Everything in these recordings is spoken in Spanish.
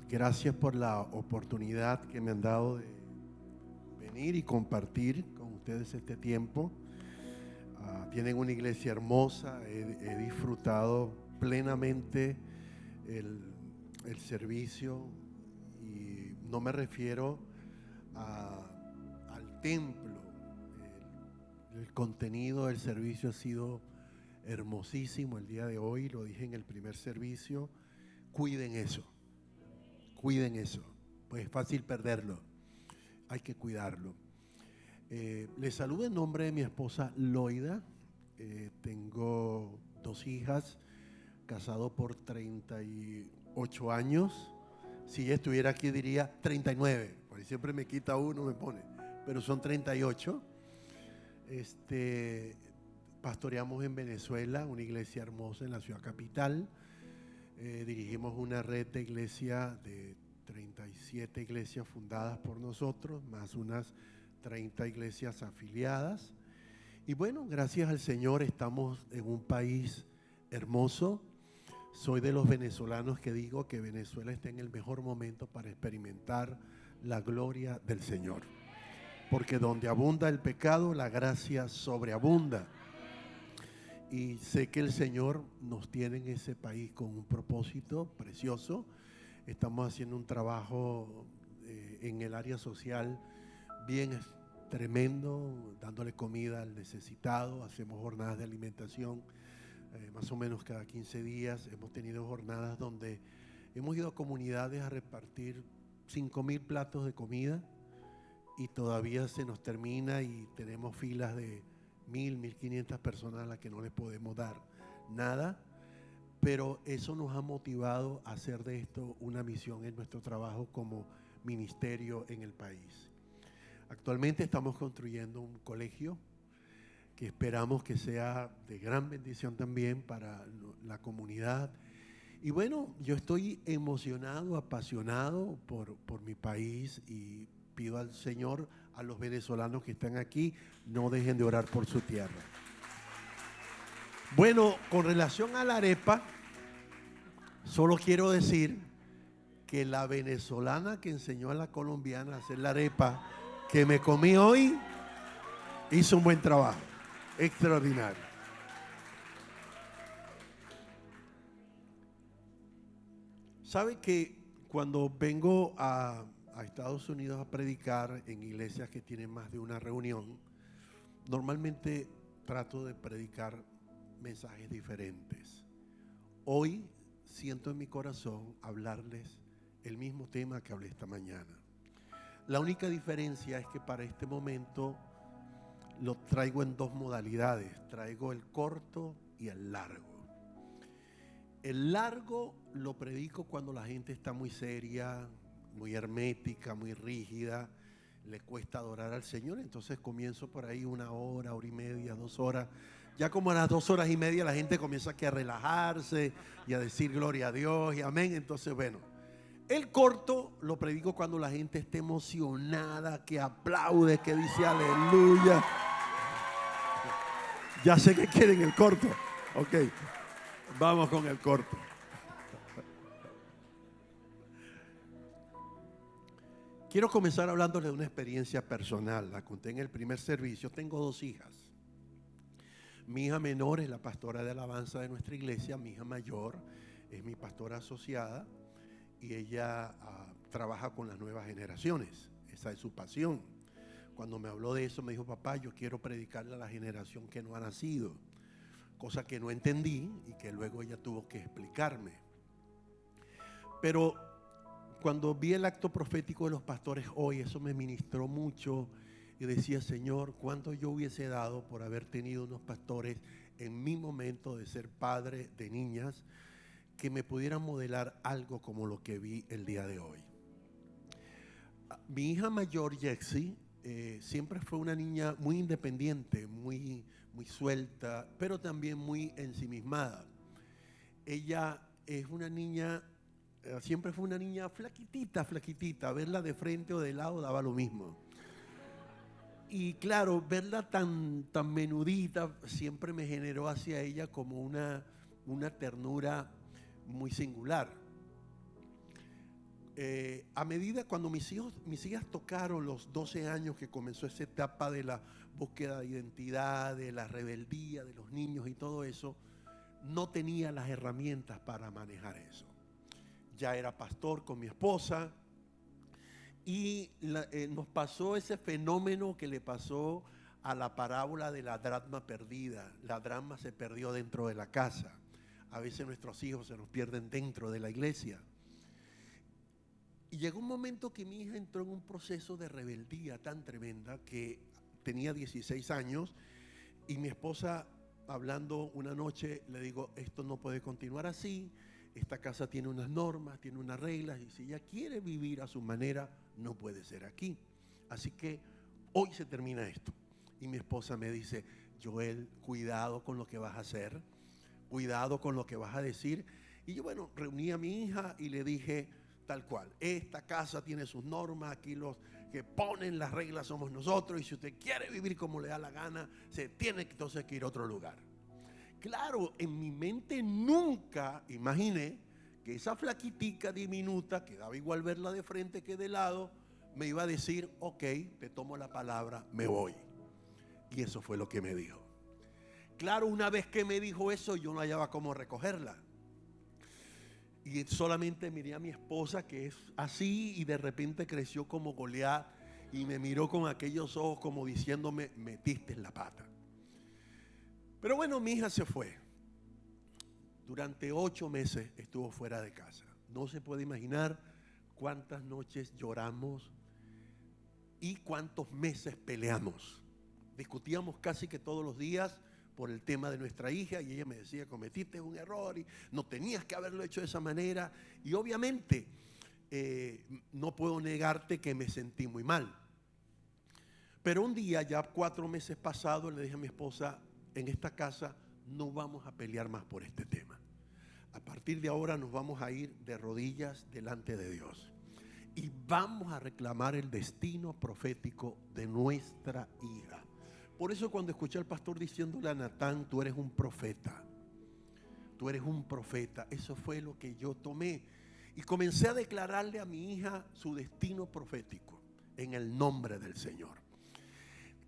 Gracias por la oportunidad que me han dado de venir y compartir con ustedes este tiempo. Tienen una iglesia hermosa, he disfrutado plenamente el servicio, y no me refiero al templo. El contenido del servicio ha sido hermosísimo el día de hoy, lo dije en el primer servicio. Cuiden eso, pues es fácil perderlo, hay que cuidarlo. Les saludo en nombre de mi esposa Loida. Tengo 2 hijas, casado por 38 años. Si ella estuviera aquí diría 39, porque siempre me quita uno, me pone, pero son 38. Pastoreamos en Venezuela, una iglesia hermosa en la ciudad capital. Dirigimos una red de iglesia de 37 iglesias fundadas por nosotros, más unas 30 iglesias afiliadas. Y bueno, gracias al Señor estamos en un país hermoso. Soy de los venezolanos que digo que Venezuela está en el mejor momento para experimentar la gloria del Señor. Porque donde abunda el pecado, la gracia sobreabunda. Y sé que el Señor nos tiene en ese país con un propósito precioso. Estamos haciendo un trabajo en el área social bien tremendo, dándole comida al necesitado. Hacemos jornadas de alimentación más o menos cada 15 días. Hemos tenido jornadas donde hemos ido a comunidades a repartir 5,000 platos de comida y todavía se nos termina, y tenemos filas de 1,500 personas a las que no les podemos dar nada. Pero eso nos ha motivado a hacer de esto una misión en nuestro trabajo como ministerio en el país. Actualmente estamos construyendo un colegio que esperamos que sea de gran bendición también para la comunidad. Y bueno, yo estoy emocionado, apasionado por mi país, y pido al Señor, a los venezolanos que están aquí, no dejen de orar por su tierra. Bueno, con relación a la arepa, solo quiero decir que la venezolana que enseñó a la colombiana a hacer la arepa que me comí hoy hizo un buen trabajo, extraordinario. ¿Sabe que cuando vengo a Estados Unidos a predicar en iglesias que tienen más de una reunión, normalmente trato de predicar mensajes diferentes? Hoy siento en mi corazón hablarles el mismo tema que hablé esta mañana. La única diferencia es que para este momento lo traigo en 2 modalidades. Traigo el corto y el largo. El largo lo predico cuando la gente está muy seria, muy hermética, muy rígida, le cuesta adorar al Señor. Entonces comienzo por ahí 1 hora, hora y media, 2 horas. Ya como a las 2 horas y media la gente comienza a relajarse y a decir gloria a Dios y amén. Entonces, bueno, el corto lo predico cuando la gente esté emocionada, que aplaude, que dice aleluya. Ya sé que quieren el corto. Ok, vamos con el corto. Quiero comenzar hablándoles de una experiencia personal. La conté en el primer servicio. Tengo 2 hijas. Mi hija menor es la pastora de alabanza de nuestra iglesia. Mi hija mayor es mi pastora asociada, y ella trabaja con las nuevas generaciones. Esa es su pasión. Cuando me habló de eso me dijo: papá, yo quiero predicarle a la generación que no ha nacido, cosa que no entendí y que luego ella tuvo que explicarme. Pero cuando vi el acto profético de los pastores hoy, eso me ministró mucho, y decía: Señor, ¿cuánto yo hubiese dado por haber tenido unos pastores en mi momento de ser padre de niñas que me pudieran modelar algo como lo que vi el día de hoy? Mi hija mayor, Jexy, siempre fue una niña muy independiente, muy suelta, pero también muy ensimismada. Ella es una niña, siempre fue una niña flaquitita, verla de frente o de lado daba lo mismo. Y claro, verla tan menudita siempre me generó hacia ella como una ternura muy singular. a medida cuando mis hijas tocaron los 12 años, que comenzó esa etapa de la búsqueda de identidad, de la rebeldía de los niños y todo eso, no tenía las herramientas para manejar eso. Ya era pastor con mi esposa y nos pasó ese fenómeno que le pasó a la parábola de la dracma perdida. La dracma se perdió dentro de la casa. A veces nuestros hijos se nos pierden dentro de la iglesia. Y llegó un momento que mi hija entró en un proceso de rebeldía tan tremenda que tenía 16 años y mi esposa, hablando una noche, le digo, esto no puede continuar así, esta casa tiene unas normas, tiene unas reglas y si ella quiere vivir a su manera, no puede ser aquí. Así que hoy se termina esto. Y mi esposa me dice, Joel, cuidado con lo que vas a hacer, cuidado con lo que vas a decir. Y yo, bueno, reuní a mi hija y le dije, tal cual, esta casa tiene sus normas, aquí los que ponen las reglas somos nosotros y si usted quiere vivir como le da la gana, se tiene entonces que ir a otro lugar. Claro, en mi mente nunca imaginé que esa flaquitica diminuta, que daba igual verla de frente que de lado, me iba a decir, ok, te tomo la palabra, me voy. Y eso fue lo que me dijo. Claro, una vez que me dijo eso, yo no hallaba cómo recogerla. Y solamente miré a mi esposa, que es así, y de repente creció como Goliat y me miró con aquellos ojos como diciéndome, metiste en la pata. Pero bueno, mi hija se fue. Durante 8 meses estuvo fuera de casa. No se puede imaginar cuántas noches lloramos y cuántos meses peleamos. Discutíamos casi que todos los días por el tema de nuestra hija y ella me decía, cometiste un error y no tenías que haberlo hecho de esa manera. Y obviamente no puedo negarte que me sentí muy mal. Pero un día, ya 4 meses pasados, le dije a mi esposa, en esta casa no vamos a pelear más por este tema. A partir de ahora nos vamos a ir de rodillas delante de Dios y vamos a reclamar el destino profético de nuestra hija. Por eso cuando escuché al pastor diciéndole a Natán, tú eres un profeta, tú eres un profeta, eso fue lo que yo tomé y comencé a declararle a mi hija su destino profético en el nombre del Señor.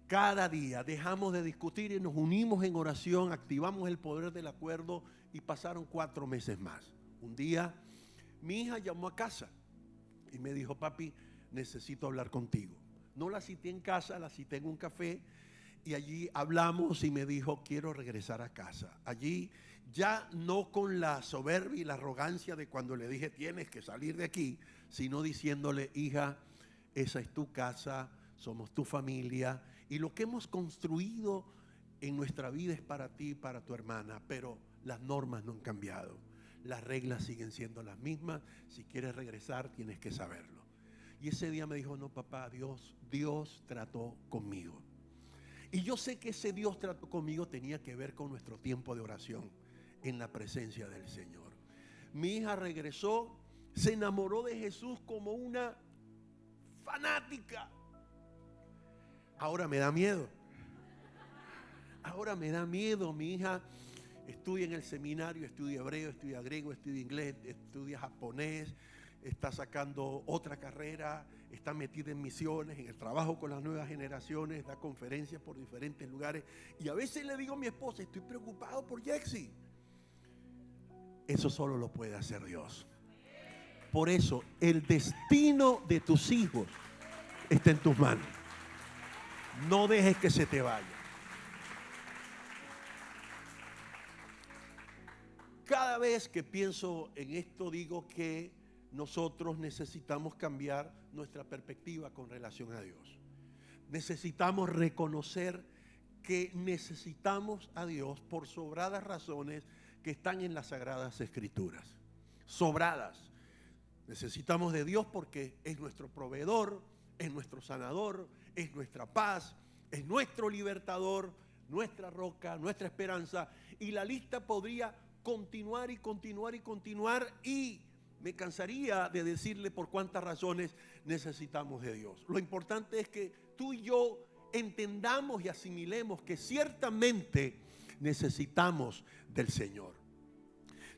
Cada día dejamos de discutir y nos unimos en oración, activamos el poder del acuerdo y pasaron 4 meses más. Un día mi hija llamó a casa y me dijo, papi, necesito hablar contigo. No la cité en casa, la cité en un café. Y allí hablamos y me dijo, quiero regresar a casa. Allí ya no con la soberbia y la arrogancia de cuando le dije, tienes que salir de aquí, sino diciéndole, hija, esa es tu casa, somos tu familia. Y lo que hemos construido en nuestra vida es para ti y para tu hermana, pero las normas no han cambiado. Las reglas siguen siendo las mismas. Si quieres regresar, tienes que saberlo. Y ese día me dijo, no papá, Dios trató conmigo. Y yo sé que ese Dios trató conmigo tenía que ver con nuestro tiempo de oración en la presencia del Señor. Mi hija regresó, se enamoró de Jesús como una fanática. Ahora me da miedo. Ahora me da miedo. Mi hija estudia en el seminario, estudia hebreo, estudia griego, estudia inglés, estudia japonés, está sacando otra carrera, está metida en misiones, en el trabajo con las nuevas generaciones, da conferencias por diferentes lugares. Y a veces le digo a mi esposa, estoy preocupado por Jexy. Eso solo lo puede hacer Dios. Por eso, el destino de tus hijos está en tus manos. No dejes que se te vaya. Cada vez que pienso en esto, digo que nosotros necesitamos cambiar nuestra perspectiva con relación a Dios. Necesitamos reconocer que necesitamos a Dios por sobradas razones que están en las Sagradas Escrituras. Sobradas. Necesitamos de Dios porque es nuestro proveedor, es nuestro sanador, es nuestra paz, es nuestro libertador, nuestra roca, nuestra esperanza. Y la lista podría continuar y continuar y continuar y me cansaría de decirle por cuántas razones necesitamos de Dios. Lo importante es que tú y yo entendamos y asimilemos que ciertamente necesitamos del Señor.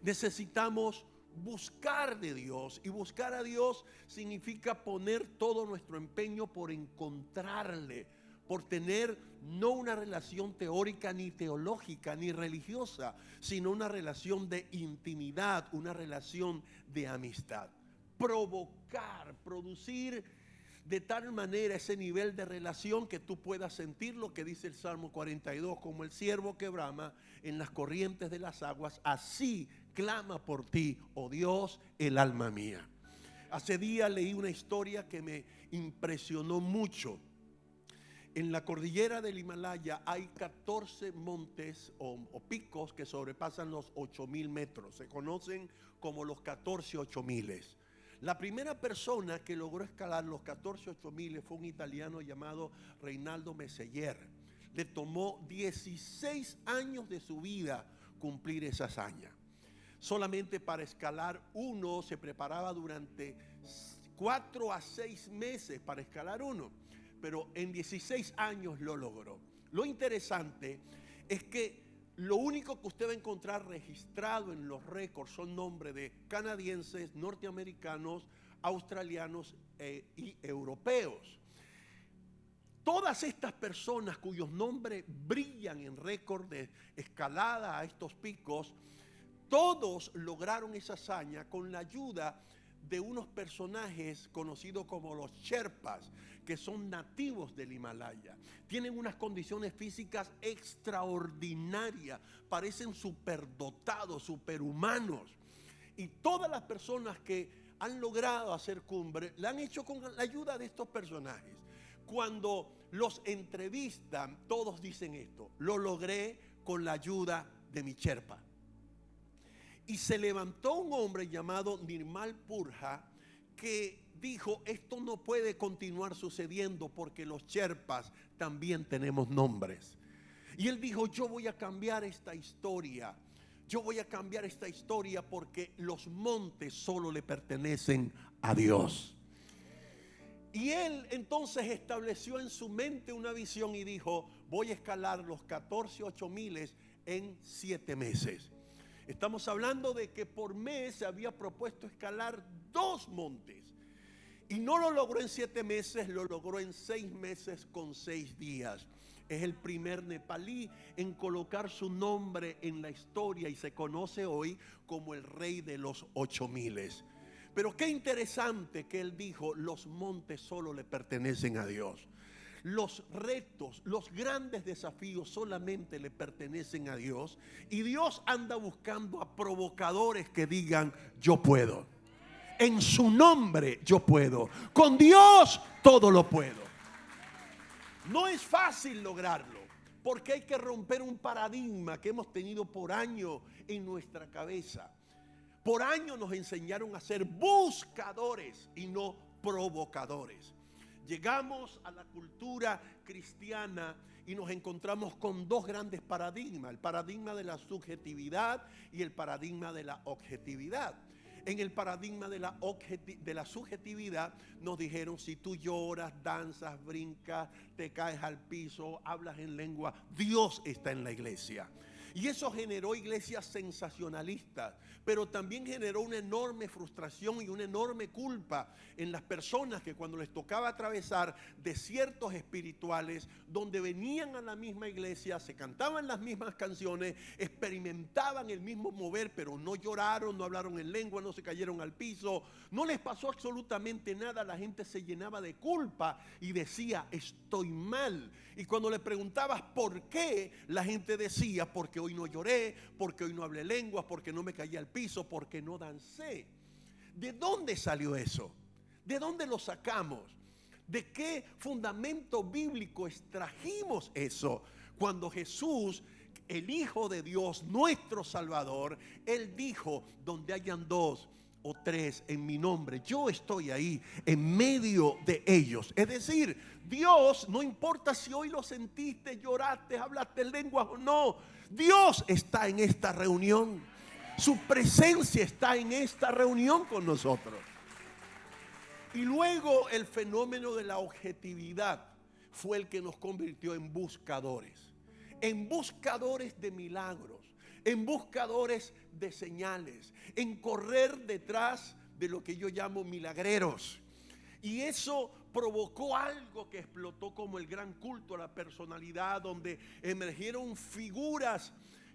Necesitamos buscar de Dios. Y buscar a Dios significa poner todo nuestro empeño por encontrarle, por tener no una relación teórica ni teológica ni religiosa, sino una relación de intimidad, una relación de amistad. Provocar, producir de tal manera ese nivel de relación que tú puedas sentir lo que dice el Salmo 42, como el ciervo que brama en las corrientes de las aguas, así clama por ti, oh Dios, el alma mía. Hace días leí una historia que me impresionó mucho. En la cordillera del Himalaya hay 14 montes o picos que sobrepasan los 8.000 metros. Se conocen como los 14 8.000. La primera persona que logró escalar los 14 8.000 fue un italiano llamado Reinaldo Messenger. Le tomó 16 años de su vida cumplir esa hazaña. Solamente para escalar uno se preparaba durante 4 a 6 meses para escalar uno, pero en 16 años lo logró. Lo interesante es que lo único que usted va a encontrar registrado en los récords son nombres de canadienses, norteamericanos, australianos y europeos. Todas estas personas cuyos nombres brillan en récord de escalada a estos picos, todos lograron esa hazaña con la ayuda de unos personajes conocidos como los Sherpas, que son nativos del Himalaya. Tienen unas condiciones físicas extraordinarias, parecen superdotados, superhumanos. Y todas las personas que han logrado hacer cumbre, la han hecho con la ayuda de estos personajes. Cuando los entrevistan, todos dicen esto: lo logré con la ayuda de mi Sherpa. Y se levantó un hombre llamado Nirmal Purja que dijo: esto no puede continuar sucediendo porque los Sherpas también tenemos nombres. Y él dijo: yo voy a cambiar esta historia. Yo voy a cambiar esta historia porque los montes solo le pertenecen a Dios. Y él entonces estableció en su mente una visión y dijo: voy a escalar los 14 8.000 en 7 meses. Estamos hablando de que por mes se había propuesto escalar 2 montes. Y no lo logró en 7 meses, lo logró en 6 meses con 6 días. Es el primer nepalí en colocar su nombre en la historia y se conoce hoy como el rey de los 8.000. Pero qué interesante que él dijo: los montes solo le pertenecen a Dios. Los retos, los grandes desafíos solamente le pertenecen a Dios. Y Dios anda buscando a provocadores que digan: yo puedo. En su nombre yo puedo. Con Dios todo lo puedo. No es fácil lograrlo, porque hay que romper un paradigma que hemos tenido por años en nuestra cabeza. Por años nos enseñaron a ser buscadores y no provocadores. Llegamos a la cultura cristiana y nos encontramos con 2 grandes paradigmas: el paradigma de la subjetividad y el paradigma de la objetividad. En el paradigma de la subjetividad nos dijeron: si tú lloras, danzas, brincas, te caes al piso, hablas en lengua, Dios está en la iglesia. Y eso generó iglesias sensacionalistas, pero también generó una enorme frustración y una enorme culpa en las personas que cuando les tocaba atravesar desiertos espirituales donde venían a la misma iglesia, se cantaban las mismas canciones, experimentaban el mismo mover, pero no lloraron, no hablaron en lengua, no se cayeron al piso, no les pasó absolutamente nada. La gente se llenaba de culpa y decía: estoy mal. Y cuando le preguntabas por qué, la gente decía: porque hoy no lloré, porque hoy no hablé lenguas, porque no me caí al piso, porque no dancé. ¿De dónde salió eso? ¿De dónde lo sacamos? ¿De qué fundamento bíblico extrajimos eso? Cuando Jesús, el Hijo de Dios, nuestro Salvador, Él dijo: donde hayan 2 o 3 en mi nombre, yo estoy ahí en medio de ellos. Es decir, Dios, no importa si hoy lo sentiste, lloraste, hablaste en lenguas o no, Dios está en esta reunión. Su presencia está en esta reunión con nosotros. Y luego el fenómeno de la objetividad fue el que nos convirtió en buscadores de milagros, en buscadores de señales, en correr detrás de lo que yo llamo milagreros. Y eso provocó algo que explotó como el gran culto a la personalidad, donde emergieron figuras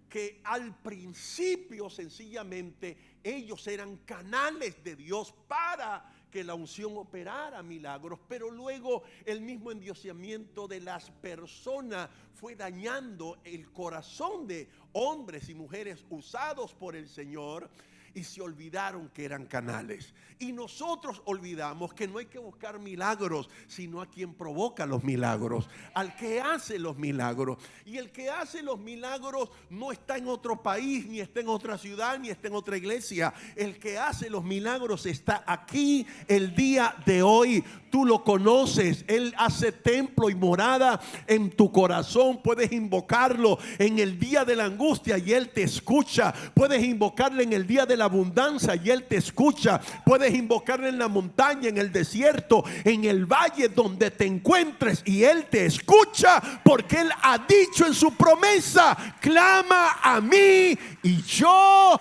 que al principio sencillamente ellos eran canales de Dios para que la unción operara milagros, pero luego el mismo endiosamiento de las personas fue dañando el corazón de hombres y mujeres usados por el Señor, y se olvidaron que eran canales. Y nosotros olvidamos que no hay que buscar milagros, sino a quien provoca los milagros, al que hace los milagros. Y el que hace los milagros no está en otro país, ni está en otra ciudad, ni está en otra iglesia. El que hace los milagros está aquí el día de hoy. Tú lo conoces. Él hace templo y morada en tu corazón. Puedes invocarlo en el día de la angustia y Él te escucha. Puedes invocarle en el día de la abundancia y Él te escucha. Puedes invocarle en la montaña, en el desierto, en el valle donde te encuentres, y Él te escucha, porque Él ha dicho en su promesa: clama a mí y yo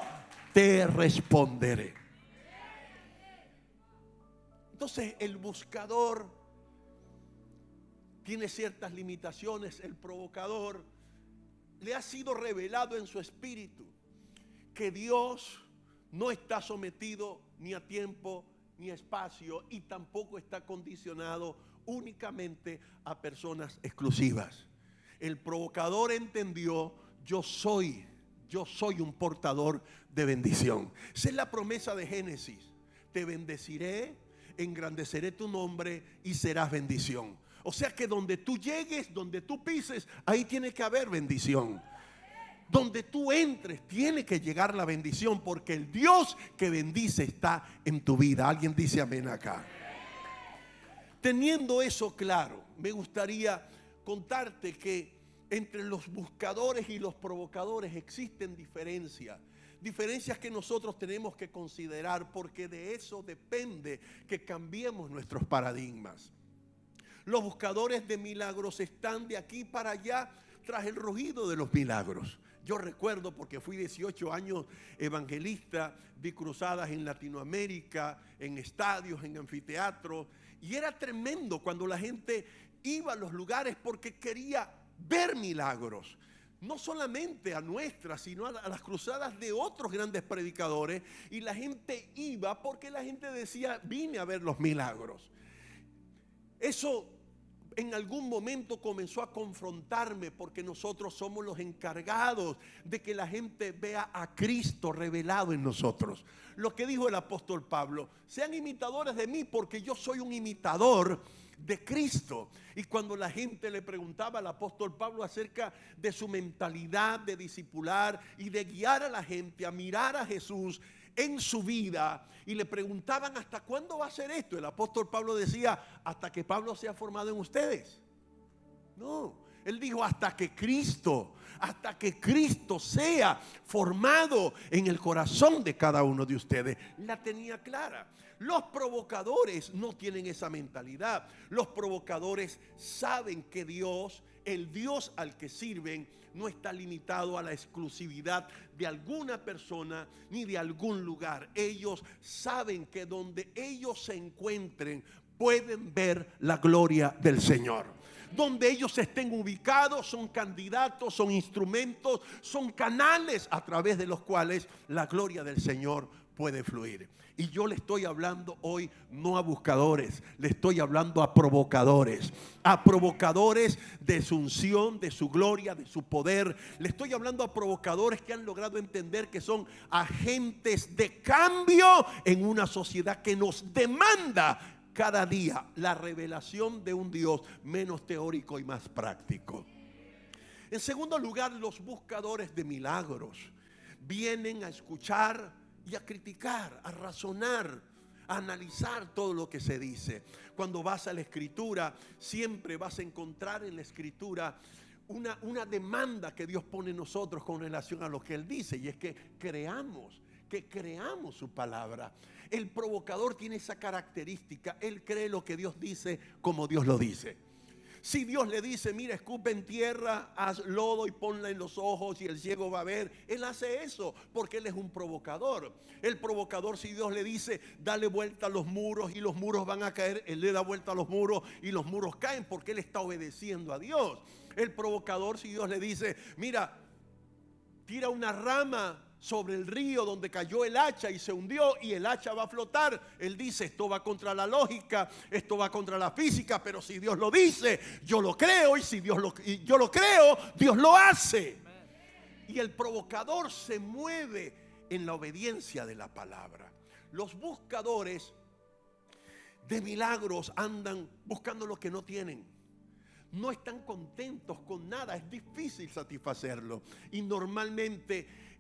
te responderé. Entonces el buscador tiene ciertas limitaciones. El provocador le ha sido revelado en su espíritu que Dios no está sometido ni a tiempo ni a espacio, y tampoco está condicionado únicamente a personas exclusivas. El provocador entendió: yo soy un portador de bendición. Esa es la promesa de Génesis: te bendeciré, engrandeceré tu nombre y serás bendición. O sea que donde tú llegues, donde tú pises, ahí tiene que haber bendición. Donde tú entres tiene que llegar la bendición, porque el Dios que bendice está en tu vida. Alguien dice amén acá. Teniendo eso claro, me gustaría contarte que entre los buscadores y los provocadores existen diferencias que nosotros tenemos que considerar, porque de eso depende que cambiemos nuestros paradigmas. Los buscadores de milagros están de aquí para allá tras el rugido de los milagros. Yo recuerdo, porque fui 18 años evangelista, vi cruzadas en Latinoamérica, en estadios, en anfiteatros, y era tremendo cuando la gente iba a los lugares porque quería ver milagros. No solamente a nuestras, sino a las cruzadas de otros grandes predicadores, y la gente iba porque la gente decía: vine a ver los milagros. Eso en algún momento comenzó a confrontarme, porque nosotros somos los encargados de que la gente vea a Cristo revelado en nosotros. Lo que dijo el apóstol Pablo: sean imitadores de mí, porque yo soy un imitador de Cristo. Y cuando la gente le preguntaba al apóstol Pablo acerca de su mentalidad de discipular y de guiar a la gente a mirar a Jesús en su vida, y le preguntaban: ¿hasta cuándo va a ser esto? El apóstol Pablo decía: hasta que Pablo sea formado en ustedes. No, él dijo: hasta que Cristo sea formado en el corazón de cada uno de ustedes. La tenía clara. Los provocadores no tienen esa mentalidad. Los provocadores saben que Dios, el Dios al que sirven, no está limitado a la exclusividad de alguna persona ni de algún lugar. Ellos saben que donde ellos se encuentren pueden ver la gloria del Señor. Donde ellos estén ubicados son candidatos, son instrumentos, son canales a través de los cuales la gloria del Señor puede fluir. Y yo le estoy hablando hoy no a buscadores, le estoy hablando a provocadores de su unción, de su gloria, de su poder. Le estoy hablando a provocadores que han logrado entender que son agentes de cambio en una sociedad que nos demanda cada día la revelación de un Dios menos teórico y más práctico. En segundo lugar, los buscadores de milagros vienen a escuchar y a criticar, a razonar, a analizar todo lo que se dice. Cuando vas a la Escritura, siempre vas a encontrar en la Escritura una demanda que Dios pone en nosotros con relación a lo que Él dice, y es que creamos su palabra. El provocador tiene esa característica: él cree lo que Dios dice como Dios lo dice. Si Dios le dice, mira, escupe en tierra, haz lodo y ponla en los ojos y el ciego va a ver, Él hace eso porque Él es un provocador. El provocador, si Dios le dice, dale vuelta a los muros y los muros van a caer, Él le da vuelta a los muros y los muros caen porque Él está obedeciendo a Dios. El provocador, si Dios le dice, mira, tira una rama sobre el río donde cayó el hacha y se hundió y el hacha va a flotar, Él dice, esto va contra la lógica, esto va contra la física, pero si Dios lo dice, yo lo creo, y si yo lo creo, Dios lo hace. Y el provocador se mueve en la obediencia de la palabra. Los buscadores de milagros andan buscando lo que no tienen. No están contentos con nada, es difícil satisfacerlo. Y normalmente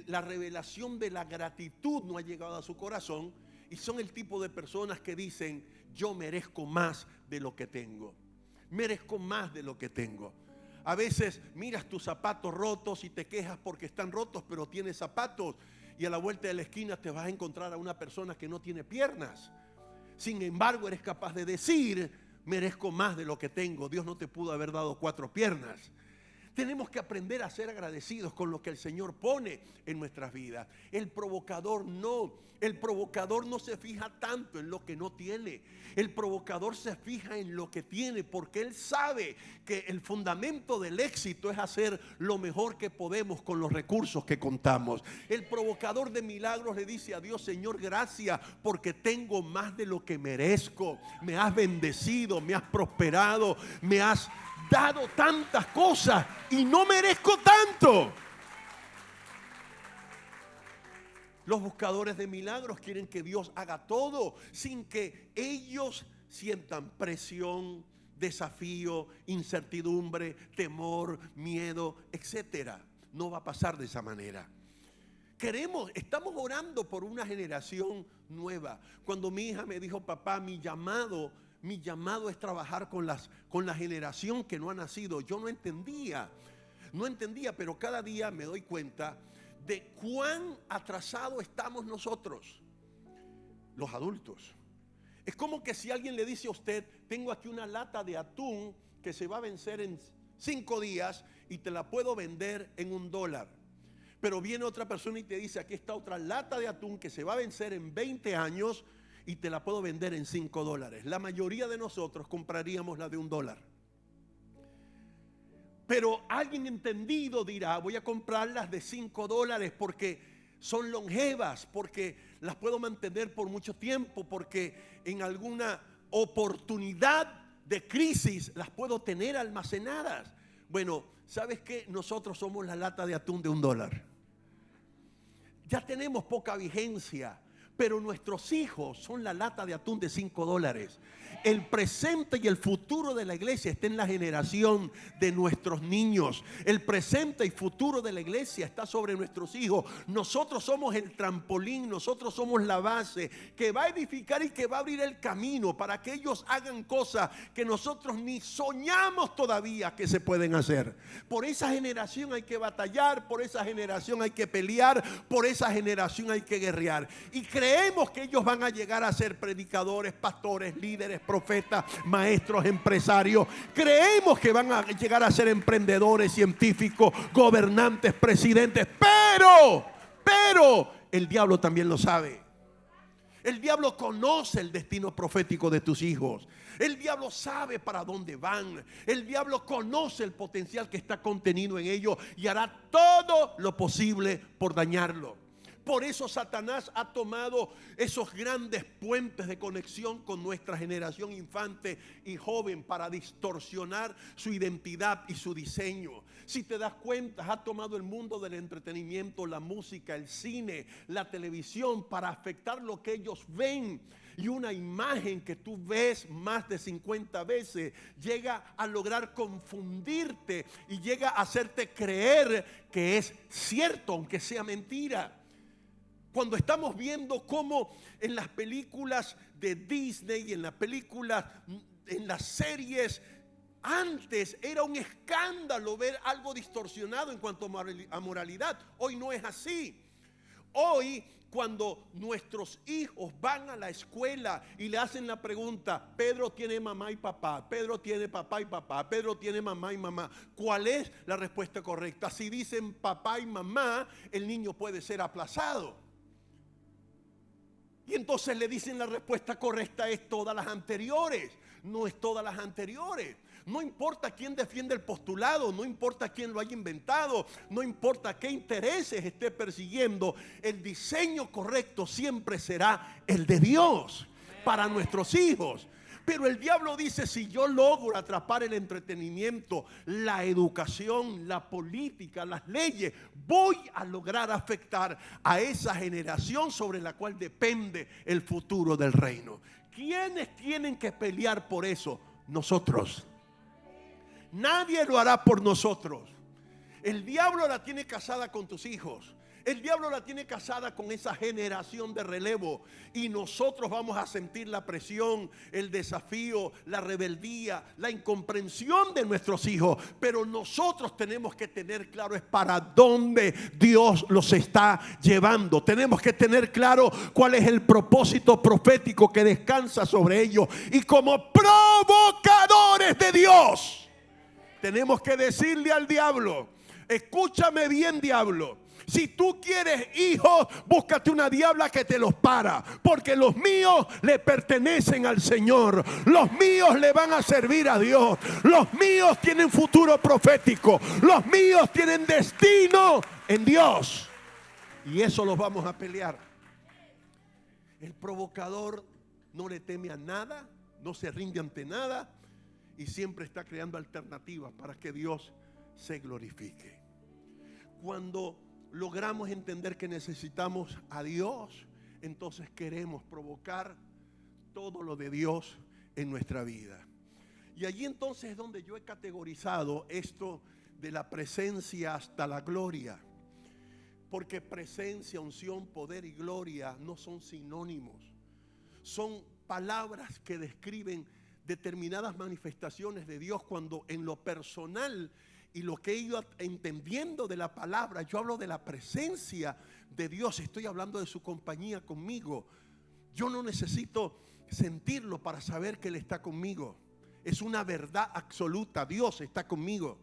la revelación de la gratitud no ha llegado a su corazón. Y son el tipo de personas que dicen, yo merezco más de lo que tengo. Merezco más de lo que tengo. A veces miras tus zapatos rotos y te quejas porque están rotos, pero tienes zapatos. Y a la vuelta de la esquina te vas a encontrar a una persona que no tiene piernas. Sin embargo, eres capaz de decir, merezco más de lo que tengo. Dios no te pudo haber dado 4 piernas. Tenemos que aprender a ser agradecidos con lo que el Señor pone en nuestras vidas. El provocador no se fija tanto en lo que no tiene. El provocador se fija en lo que tiene porque él sabe que el fundamento del éxito es hacer lo mejor que podemos con los recursos que contamos. El provocador de milagros le dice a Dios, Señor, gracias porque tengo más de lo que merezco. Me has bendecido, me has prosperado, me has dado tantas cosas y no merezco tanto. Los buscadores de milagros quieren que Dios haga todo sin que ellos sientan presión, desafío, incertidumbre, temor, miedo, etcétera. No va a pasar de esa manera. Estamos orando por una generación nueva. Cuando mi hija me dijo, papá, mi llamado es trabajar con la generación que no ha nacido. Yo no entendía, pero cada día me doy cuenta de cuán atrasados estamos nosotros, los adultos. Es como que si alguien le dice a usted, tengo aquí una lata de atún que se va a vencer en 5 días y te la puedo vender en $1. Pero viene otra persona y te dice, aquí está otra lata de atún que se va a vencer en 20 años y te la puedo vender en $5. La mayoría de nosotros compraríamos la de $1. Pero alguien entendido dirá, voy a comprar las de $5 porque son longevas, porque las puedo mantener por mucho tiempo, porque en alguna oportunidad de crisis las puedo tener almacenadas. Bueno, ¿sabes qué? Nosotros somos la lata de atún de $1. Ya tenemos poca vigencia. Pero nuestros hijos son la lata de atún de $5. El presente y el futuro de la iglesia está en la generación de nuestros niños. El presente y futuro de la iglesia está sobre nuestros hijos. Nosotros somos el trampolín, nosotros somos la base que va a edificar y que va a abrir el camino para que ellos hagan cosas que nosotros ni soñamos todavía que se pueden hacer. Por esa generación hay que batallar, por esa generación hay que pelear, por esa generación hay que guerrear. Y creemos que ellos van a llegar a ser predicadores, pastores, líderes, profetas, maestros, empresarios. Creemos que van a llegar a ser emprendedores, científicos, gobernantes, presidentes. Pero el diablo también lo sabe. El diablo conoce el destino profético de tus hijos. El diablo sabe para dónde van. El diablo conoce el potencial que está contenido en ellos y hará todo lo posible por dañarlo. Por eso Satanás ha tomado esos grandes puentes de conexión con nuestra generación infante y joven para distorsionar su identidad y su diseño. Si te das cuenta, ha tomado el mundo del entretenimiento, la música, el cine, la televisión para afectar lo que ellos ven. Y una imagen que tú ves más de 50 veces llega a lograr confundirte y llega a hacerte creer que es cierto, aunque sea mentira. Cuando estamos viendo cómo en las películas de Disney y en las series, antes era un escándalo ver algo distorsionado en cuanto a moralidad. Hoy no es así. Hoy cuando nuestros hijos van a la escuela y le hacen la pregunta, Pedro tiene mamá y papá, Pedro tiene papá y papá, Pedro tiene mamá y mamá, ¿cuál es la respuesta correcta? Si dicen papá y mamá, el niño puede ser aplazado. Y entonces le dicen la respuesta correcta es todas las anteriores. No es todas las anteriores. No importa quién defiende el postulado, no importa quién lo haya inventado, no importa qué intereses esté persiguiendo, el diseño correcto siempre será el de Dios para nuestros hijos. Pero el diablo dice, si yo logro atrapar el entretenimiento, la educación, la política, las leyes, voy a lograr afectar a esa generación sobre la cual depende el futuro del reino. ¿Quiénes tienen que pelear por eso? Nosotros. Nadie lo hará por nosotros. El diablo la tiene casada con tus hijos. El diablo la tiene casada con esa generación de relevo. Y nosotros vamos a sentir la presión, el desafío, la rebeldía, la incomprensión de nuestros hijos. Pero nosotros tenemos que tener claro es para dónde Dios los está llevando. Tenemos que tener claro cuál es el propósito profético que descansa sobre ellos. Y como provocadores de Dios, tenemos que decirle al diablo, escúchame bien, diablo. Si tú quieres hijos, búscate una diabla que te los para, porque los míos le pertenecen al Señor. Los míos le van a servir a Dios. Los míos tienen futuro profético. Los míos tienen destino en Dios. Y eso los vamos a pelear. El provocador no le teme a nada, no se rinde ante nada y siempre está creando alternativas para que Dios se glorifique. Cuando logramos entender que necesitamos a Dios, entonces queremos provocar todo lo de Dios en nuestra vida. Y allí entonces es donde yo he categorizado esto de la presencia hasta la gloria. Porque presencia, unción, poder y gloria no son sinónimos. Son palabras que describen determinadas manifestaciones de Dios cuando en lo personal y lo que he ido entendiendo de la palabra, yo hablo de la presencia de Dios, estoy hablando de su compañía conmigo. Yo no necesito sentirlo para saber que Él está conmigo. Es una verdad absoluta, Dios está conmigo.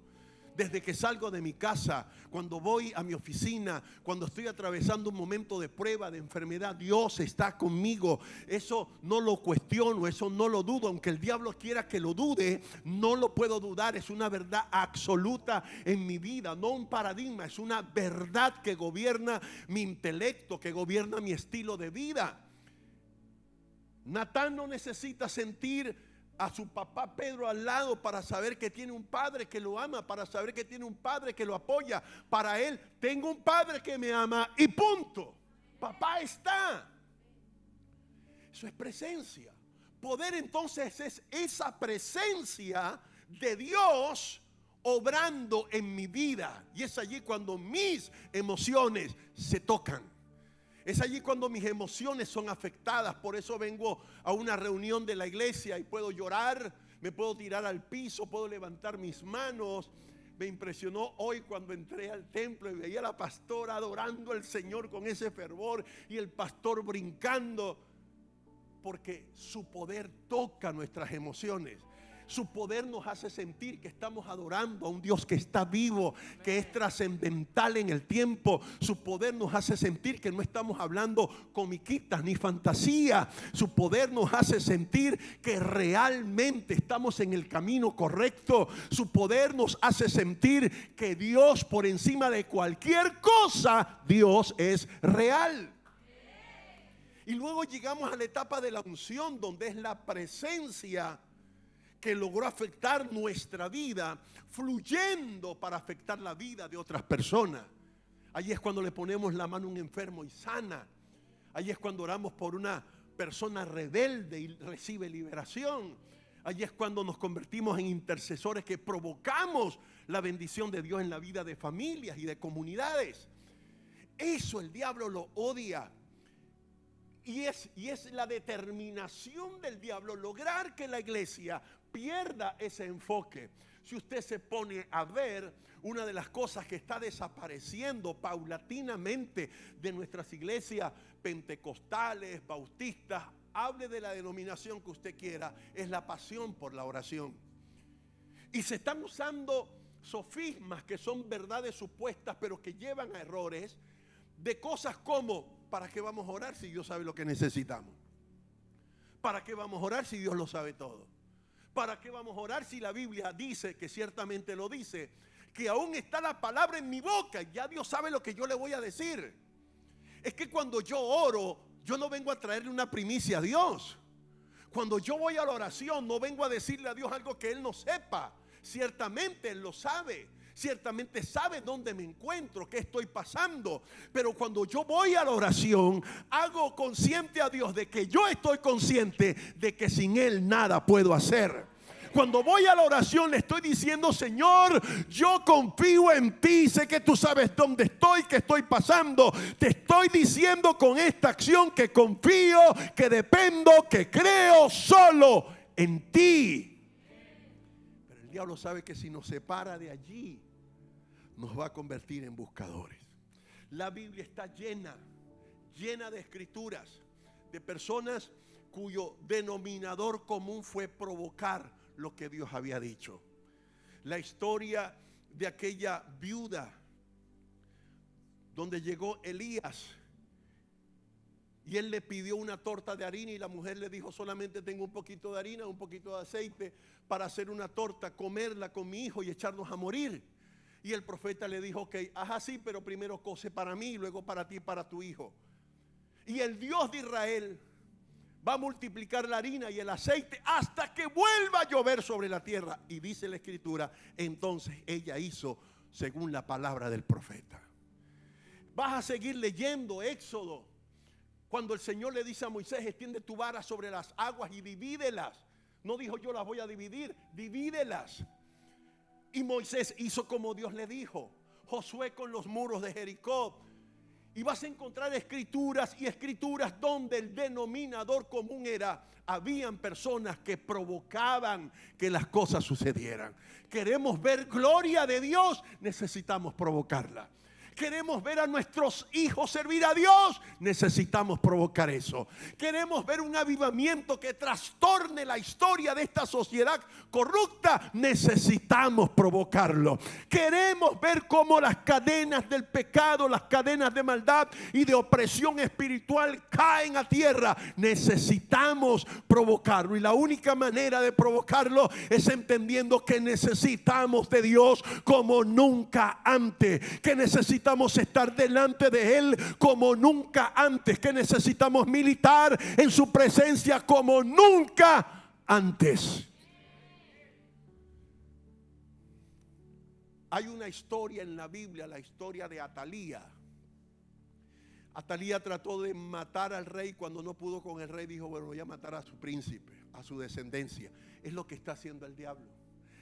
Desde que salgo de mi casa, cuando voy a mi oficina, cuando estoy atravesando un momento de prueba, de enfermedad, Dios está conmigo. Eso no lo cuestiono, eso no lo dudo. Aunque el diablo quiera que lo dude, no lo puedo dudar. Es una verdad absoluta en mi vida, no un paradigma. Es una verdad que gobierna mi intelecto, que gobierna mi estilo de vida. Natán no necesita sentir a su papá Pedro al lado para saber que tiene un padre que lo ama, para saber que tiene un padre que lo apoya. Para él, tengo un padre que me ama y punto. Papá está. Eso es presencia. Poder entonces es esa presencia de Dios obrando en mi vida. Y es allí cuando mis emociones se tocan. Es allí cuando mis emociones son afectadas. Por eso vengo a una reunión de la iglesia y puedo llorar, me puedo tirar al piso, puedo levantar mis manos. Me impresionó hoy cuando entré al templo y veía a la pastora adorando al Señor con ese fervor y el pastor brincando, porque su poder toca nuestras emociones. Su poder nos hace sentir que estamos adorando a un Dios que está vivo, que es trascendental en el tiempo. Su poder nos hace sentir que no estamos hablando comiquitas ni fantasía. Su poder nos hace sentir que realmente estamos en el camino correcto. Su poder nos hace sentir que Dios, por encima de cualquier cosa, Dios es real. Y luego llegamos a la etapa de la unción, donde es la presencia que logró afectar nuestra vida, fluyendo para afectar la vida de otras personas. Allí es cuando le ponemos la mano a un enfermo y sana. Allí es cuando oramos por una persona rebelde y recibe liberación. Allí es cuando nos convertimos en intercesores que provocamos la bendición de Dios en la vida de familias y de comunidades. Eso el diablo lo odia. Y es la determinación del diablo lograr que la iglesia pierda ese enfoque. Si usted se pone a ver, una de las cosas que está desapareciendo paulatinamente de nuestras iglesias pentecostales, bautistas, hable de la denominación que usted quiera, es la pasión por la oración. Y se están usando sofismas que son verdades supuestas, pero que llevan a errores, de cosas como: ¿para qué vamos a orar si Dios sabe lo que necesitamos? ¿Para qué vamos a orar si Dios lo sabe todo? ¿Para qué vamos a orar si la Biblia dice, que ciertamente lo dice, que aún está la palabra en mi boca y ya Dios sabe lo que yo le voy a decir? Es que cuando yo oro, yo no vengo a traerle una primicia a Dios. Cuando yo voy a la oración, no vengo a decirle a Dios algo que Él no sepa. Ciertamente Él lo sabe. Ciertamente sabe dónde me encuentro, qué estoy pasando. Pero cuando yo voy a la oración, hago consciente a Dios de que yo estoy consciente de que sin Él nada puedo hacer. Cuando voy a la oración le estoy diciendo: Señor, yo confío en ti, sé que tú sabes dónde estoy, qué estoy pasando. Te estoy diciendo con esta acción que confío, que dependo, que creo solo en ti. Pero el diablo sabe que si nos separa de allí, nos va a convertir en buscadores. La Biblia está llena de escrituras, de personas cuyo denominador común fue provocar lo que Dios había dicho. La historia de aquella viuda donde llegó Elías y él le pidió una torta de harina y la mujer le dijo: solamente tengo un poquito de harina, un poquito de aceite para hacer una torta, comerla con mi hijo y echarnos a morir. Y el profeta le dijo: ok, haz así, pero primero cose para mí y luego para ti y para tu hijo. Y el Dios de Israel va a multiplicar la harina y el aceite hasta que vuelva a llover sobre la tierra. Y dice la escritura, entonces ella hizo según la palabra del profeta. Vas a seguir leyendo Éxodo, cuando el Señor le dice a Moisés: extiende tu vara sobre las aguas y divídelas. No dijo: yo las voy a dividir, divídelas. Y Moisés hizo como Dios le dijo. Josué con los muros de Jericó. Y vas a encontrar escrituras y escrituras donde el denominador común era: habían personas que provocaban que las cosas sucedieran. Queremos ver gloria de Dios, necesitamos provocarla. Queremos ver a nuestros hijos servir a Dios, necesitamos provocar eso. Queremos ver un avivamiento que trastorne la historia de esta sociedad corrupta, necesitamos provocarlo. Queremos ver cómo las cadenas del pecado, las cadenas de maldad y de opresión espiritual caen a tierra, necesitamos provocarlo. Y la única manera de provocarlo es entendiendo que necesitamos de Dios como nunca antes, que necesitamos estar delante de Él como nunca antes, que necesitamos militar en su presencia como nunca antes. Hay una historia en la Biblia, la historia de Atalía. Atalía trató de matar al rey. Cuando no pudo con el rey, dijo: bueno, voy a matar a su príncipe, a su descendencia. Es lo que está haciendo el diablo.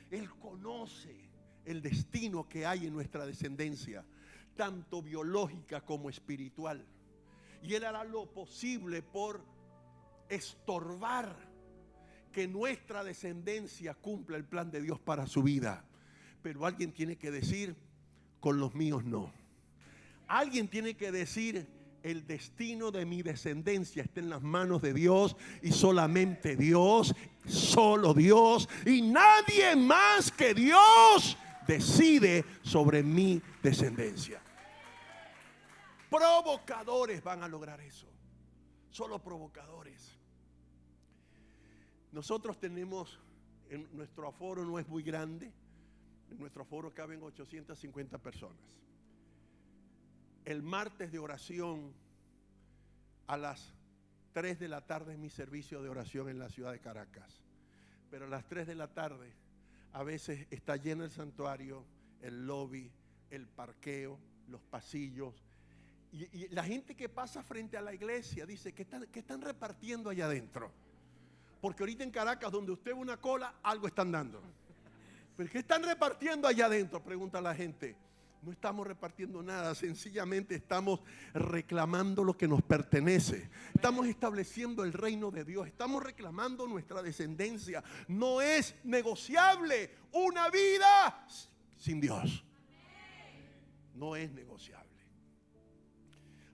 Él conoce el destino que hay en nuestra descendencia, tanto biológica como espiritual, y Él hará lo posible por estorbar que nuestra descendencia cumpla el plan de Dios para su vida. Pero alguien tiene que decir: con los míos no. Alguien tiene que decir: el destino de mi descendencia está en las manos de Dios, y solamente Dios, solo Dios, y nadie más que Dios decide sobre mi descendencia. Provocadores van a lograr eso. Solo provocadores. Nosotros tenemos, nuestro aforo no es muy grande. En nuestro aforo caben 850 personas. El martes de oración a las 3 de la tarde es mi servicio de oración en la ciudad de Caracas. Pero a las 3 de la tarde a veces está lleno el santuario, el lobby, el parqueo, los pasillos. Y la gente que pasa frente a la iglesia dice: ¿qué están repartiendo allá adentro? Porque ahorita en Caracas, donde usted ve una cola, algo están dando. ¿Pero qué están repartiendo allá adentro?, pregunta la gente. No estamos repartiendo nada, sencillamente estamos reclamando lo que nos pertenece. Estamos estableciendo el reino de Dios, estamos reclamando nuestra descendencia. No es negociable una vida sin Dios. No es negociable.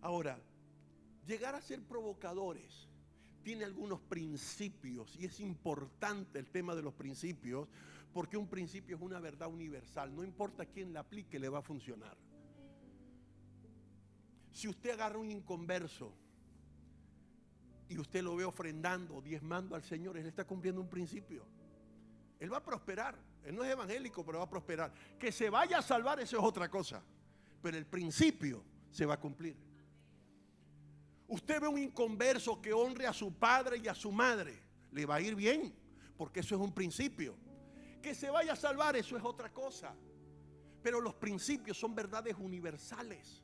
Ahora, llegar a ser provocadores tiene algunos principios y es importante el tema de los principios. Porque un principio es una verdad universal. No importa quién la aplique, le va a funcionar. Si usted agarra un inconverso y usted lo ve ofrendando, diezmando al Señor, él está cumpliendo un principio. Él va a prosperar. Él no es evangélico, pero va a prosperar. Que se vaya a salvar, eso es otra cosa. Pero el principio se va a cumplir. Usted ve un inconverso que honre a su padre y a su madre, le va a ir bien, porque eso es un principio. Que se vaya a salvar, eso es otra cosa. Pero los principios son verdades universales.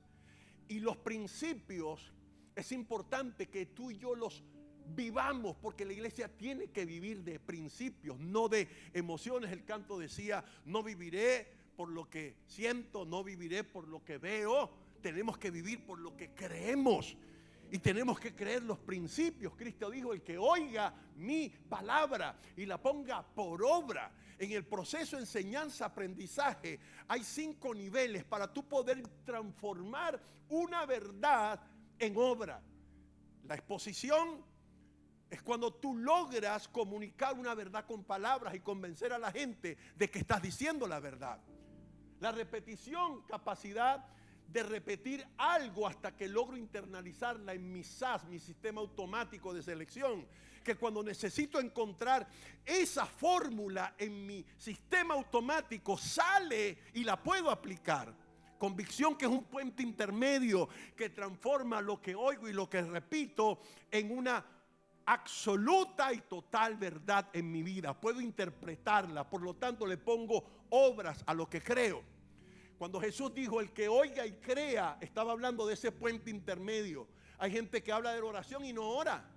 Y los principios es importante que tú y yo los vivamos, porque la iglesia tiene que vivir de principios, no de emociones. El canto decía, no viviré por lo que siento, no viviré por lo que veo. Tenemos que vivir por lo que creemos. Y tenemos que creer los principios. Cristo dijo, el que oiga mi palabra y la ponga por obra. En el proceso de enseñanza-aprendizaje hay 5 niveles para tú poder transformar una verdad en obra. La exposición es cuando tú logras comunicar una verdad con palabras y convencer a la gente de que estás diciendo la verdad. La repetición, capacidad de repetir algo hasta que logro internalizarla en mi SAS, mi sistema automático de selección, que cuando necesito encontrar esa fórmula en mi sistema automático sale y la puedo aplicar. Convicción, que es un puente intermedio que transforma lo que oigo y lo que repito en una absoluta y total verdad en mi vida. Puedo interpretarla, por lo tanto le pongo obras a lo que creo. Cuando Jesús dijo, el que oiga y crea, estaba hablando de ese puente intermedio. Hay gente que habla de la oración y no ora.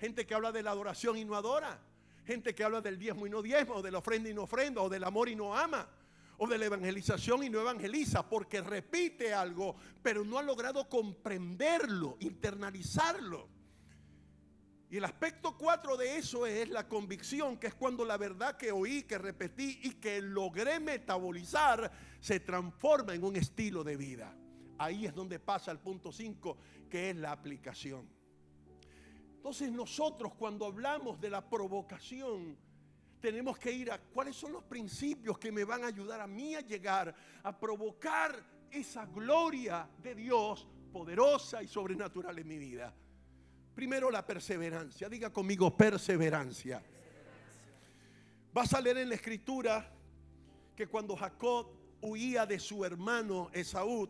Gente que habla de la adoración y no adora. Gente que habla del diezmo y no diezma, o de la ofrenda y no ofrenda, o del amor y no ama, o de la evangelización y no evangeliza, porque repite algo, pero no ha logrado comprenderlo, internalizarlo. Y el aspecto 4 de eso es la convicción, que es cuando la verdad que oí, que repetí y que logré metabolizar se transforma en un estilo de vida. Ahí es donde pasa el punto 5, que es la aplicación. Entonces nosotros, cuando hablamos de la provocación, tenemos que ir a cuáles son los principios que me van a ayudar a mí a llegar a provocar esa gloria de Dios poderosa y sobrenatural en mi vida. Primero, la perseverancia. Diga conmigo, perseverancia. Vas a leer en la escritura que cuando Jacob huía de su hermano Esaú,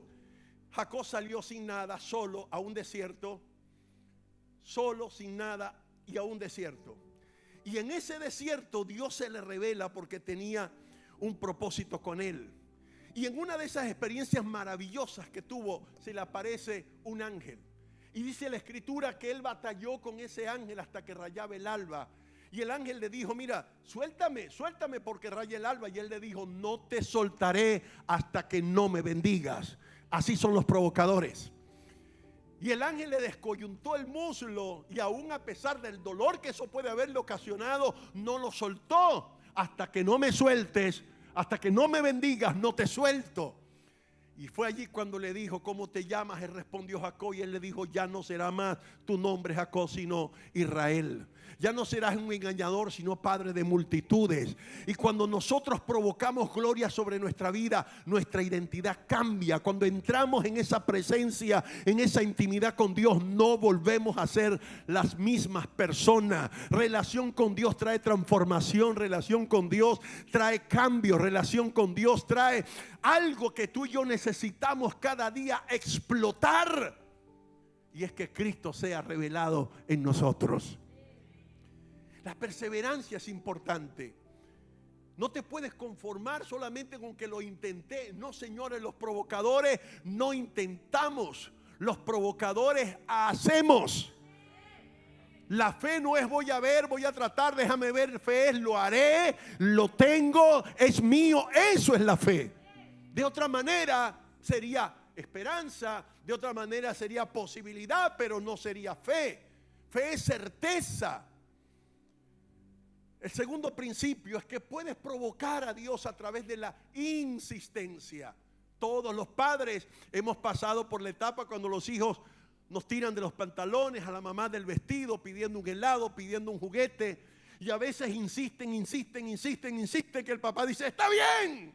Jacob salió sin nada, solo a un desierto. Solo, sin nada y a un desierto. Y en ese desierto Dios se le revela porque tenía un propósito con él. Y en una de esas experiencias maravillosas que tuvo, se le aparece un ángel. Y dice la escritura que él batalló con ese ángel hasta que rayaba el alba. Y el ángel le dijo, mira, suéltame porque raya el alba. Y él le dijo, no te soltaré hasta que no me bendigas. Así son los provocadores. Y el ángel le descoyuntó el muslo y aún a pesar del dolor que eso puede haberle ocasionado, no lo soltó. Hasta que no me sueltes, hasta que no me bendigas, no te suelto. Y fue allí cuando le dijo, ¿cómo te llamas? Él respondió Jacob, y él le dijo, ya no será más tu nombre Jacob, sino Israel. Ya no serás un engañador, sino padre de multitudes. Y cuando nosotros provocamos gloria sobre nuestra vida, nuestra identidad cambia. Cuando entramos en esa presencia, en esa intimidad con Dios, no volvemos a ser las mismas personas. Relación con Dios trae transformación, relación con Dios trae cambio, relación con Dios trae algo que tú y yo necesitamos cada día explotar. Y es que Cristo sea revelado en nosotros. La perseverancia es importante. No te puedes conformar solamente con que lo intenté. No, señores, los provocadores no intentamos. Los provocadores hacemos. La fe no es voy a ver, voy a tratar, déjame ver. Fe es lo haré, lo tengo, es mío. Eso es la fe. De otra manera, sería esperanza, de otra manera sería posibilidad, pero no sería fe. Fe es certeza. El segundo principio es que puedes provocar a Dios a través de la insistencia. Todos los padres hemos pasado por la etapa cuando los hijos nos tiran de los pantalones, a la mamá del vestido, pidiendo un helado, pidiendo un juguete. Y a veces insisten, que el papá dice, está bien.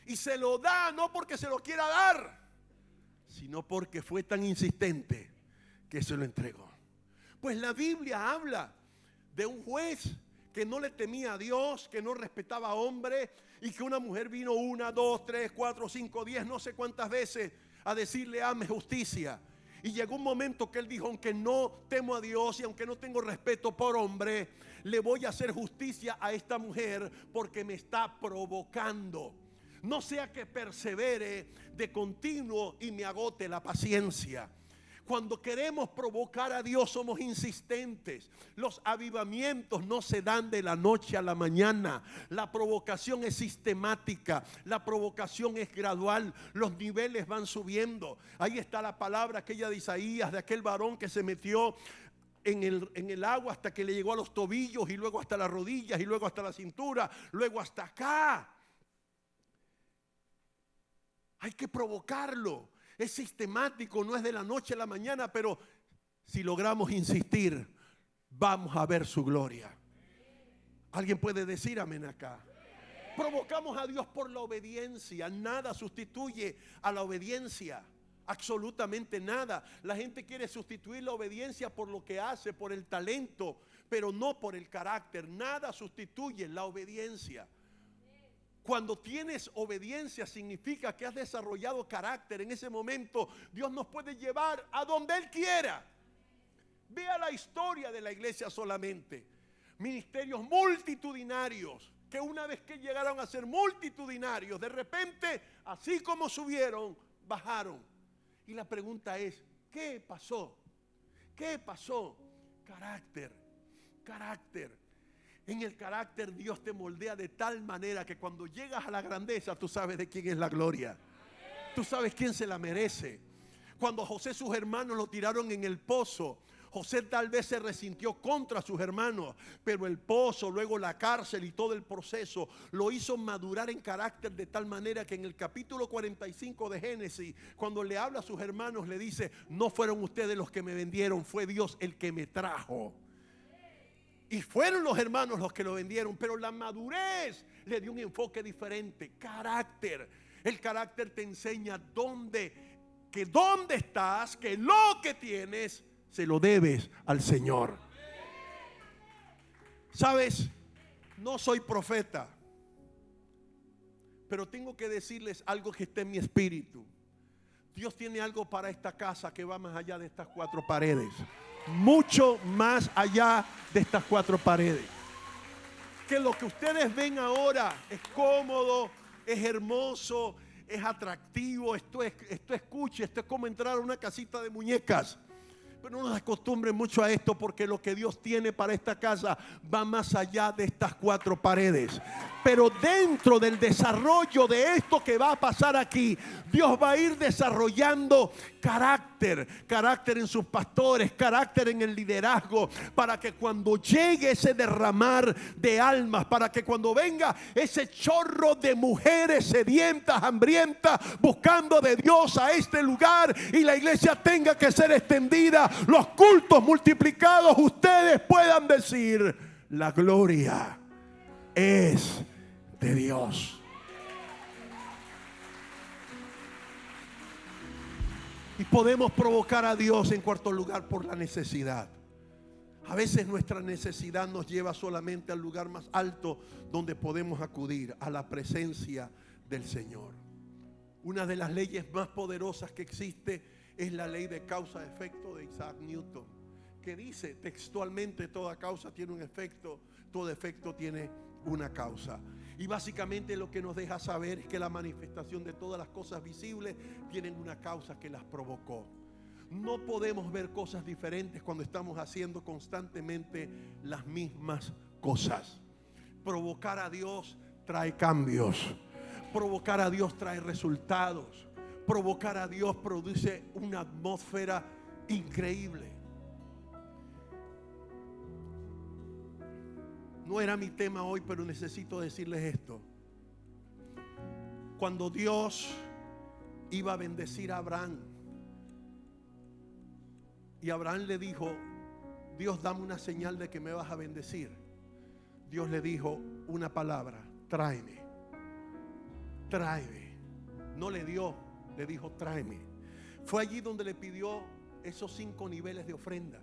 Y se lo da no porque se lo quiera dar, sino porque fue tan insistente que se lo entregó. Pues la Biblia habla de un juez que no le temía a Dios, que no respetaba a hombre, y que una mujer vino 1, 2, 3, 4, 5, 10, no sé cuántas veces a decirle hazme justicia. Y llegó un momento que él dijo, aunque no temo a Dios y aunque no tengo respeto por hombre, le voy a hacer justicia a esta mujer porque me está provocando. No sea que persevere de continuo y me agote la paciencia. Cuando queremos provocar a Dios somos insistentes. Los avivamientos no se dan de la noche a la mañana. La provocación es sistemática. La provocación es gradual. Los niveles van subiendo. Ahí está la palabra aquella de Isaías, de aquel varón que se metió en el agua hasta que le llegó a los tobillos, y luego hasta las rodillas, y luego hasta la cintura, luego hasta acá. Hay que provocarlo. Es sistemático, no es de la noche a la mañana, pero si logramos insistir, vamos a ver su gloria. ¿Alguien puede decir amén acá? Provocamos a Dios por la obediencia. Nada sustituye a la obediencia. Absolutamente nada. La gente quiere sustituir la obediencia por lo que hace, por el talento, pero no por el carácter. Nada sustituye la obediencia. Cuando tienes obediencia significa que has desarrollado carácter. En ese momento Dios nos puede llevar a donde Él quiera. Vea la historia de la iglesia solamente. Ministerios multitudinarios que una vez que llegaron a ser multitudinarios, de repente, así como subieron, bajaron. Y la pregunta es, ¿qué pasó? ¿Qué pasó? Carácter, carácter. En el carácter Dios te moldea de tal manera que cuando llegas a la grandeza tú sabes de quién es la gloria. Tú sabes quién se la merece. Cuando a José sus hermanos lo tiraron en el pozo, José tal vez se resintió contra sus hermanos, pero el pozo, luego la cárcel y todo el proceso lo hizo madurar en carácter de tal manera que en el capítulo 45 de Génesis, cuando le habla a sus hermanos, le dice, no fueron ustedes los que me vendieron, fue Dios el que me trajo. Y fueron los hermanos los que lo vendieron, pero la madurez le dio un enfoque diferente. Carácter. El carácter te enseña dónde estás, que lo que tienes se lo debes al Señor. ¿Sabes? No soy profeta, pero tengo que decirles algo que está en mi espíritu. Dios tiene algo para esta casa que va más allá de estas 4 paredes. Mucho más allá de estas 4 paredes. Que lo que ustedes ven ahora es cómodo, es hermoso, es atractivo. Esto es como entrar a una casita de muñecas. Pero no nos acostumbren mucho a esto, porque lo que Dios tiene para esta casa va más allá de estas 4 paredes. Pero dentro del desarrollo de esto que va a pasar aquí, Dios va a ir desarrollando carácter en sus pastores, carácter en el liderazgo, para que cuando llegue ese derramar de almas, para que cuando venga ese chorro de mujeres sedientas, hambrientas, buscando de Dios a este lugar, y la iglesia tenga que ser extendida, los cultos multiplicados, ustedes puedan decir, la gloria es de Dios. Y podemos provocar a Dios en cuarto lugar por la necesidad. A veces nuestra necesidad nos lleva solamente al lugar más alto donde podemos acudir, a la presencia del Señor. Una de las leyes más poderosas que existe es la ley de causa-efecto de Isaac Newton, que dice textualmente: toda causa tiene un efecto, todo efecto tiene una causa. Y básicamente lo que nos deja saber es que la manifestación de todas las cosas visibles tienen una causa que las provocó. No podemos ver cosas diferentes cuando estamos haciendo constantemente las mismas cosas. Provocar a Dios trae cambios. Provocar a Dios trae resultados. Provocar a Dios produce una atmósfera increíble. No era mi tema hoy, pero necesito decirles esto. Cuando Dios iba a bendecir a Abraham, y Abraham le dijo: Dios, dame una señal de que me vas a bendecir. Dios le dijo una palabra: tráeme. Tráeme. No le dio, le dijo: tráeme. Fue allí donde le pidió esos 5 niveles de ofrenda.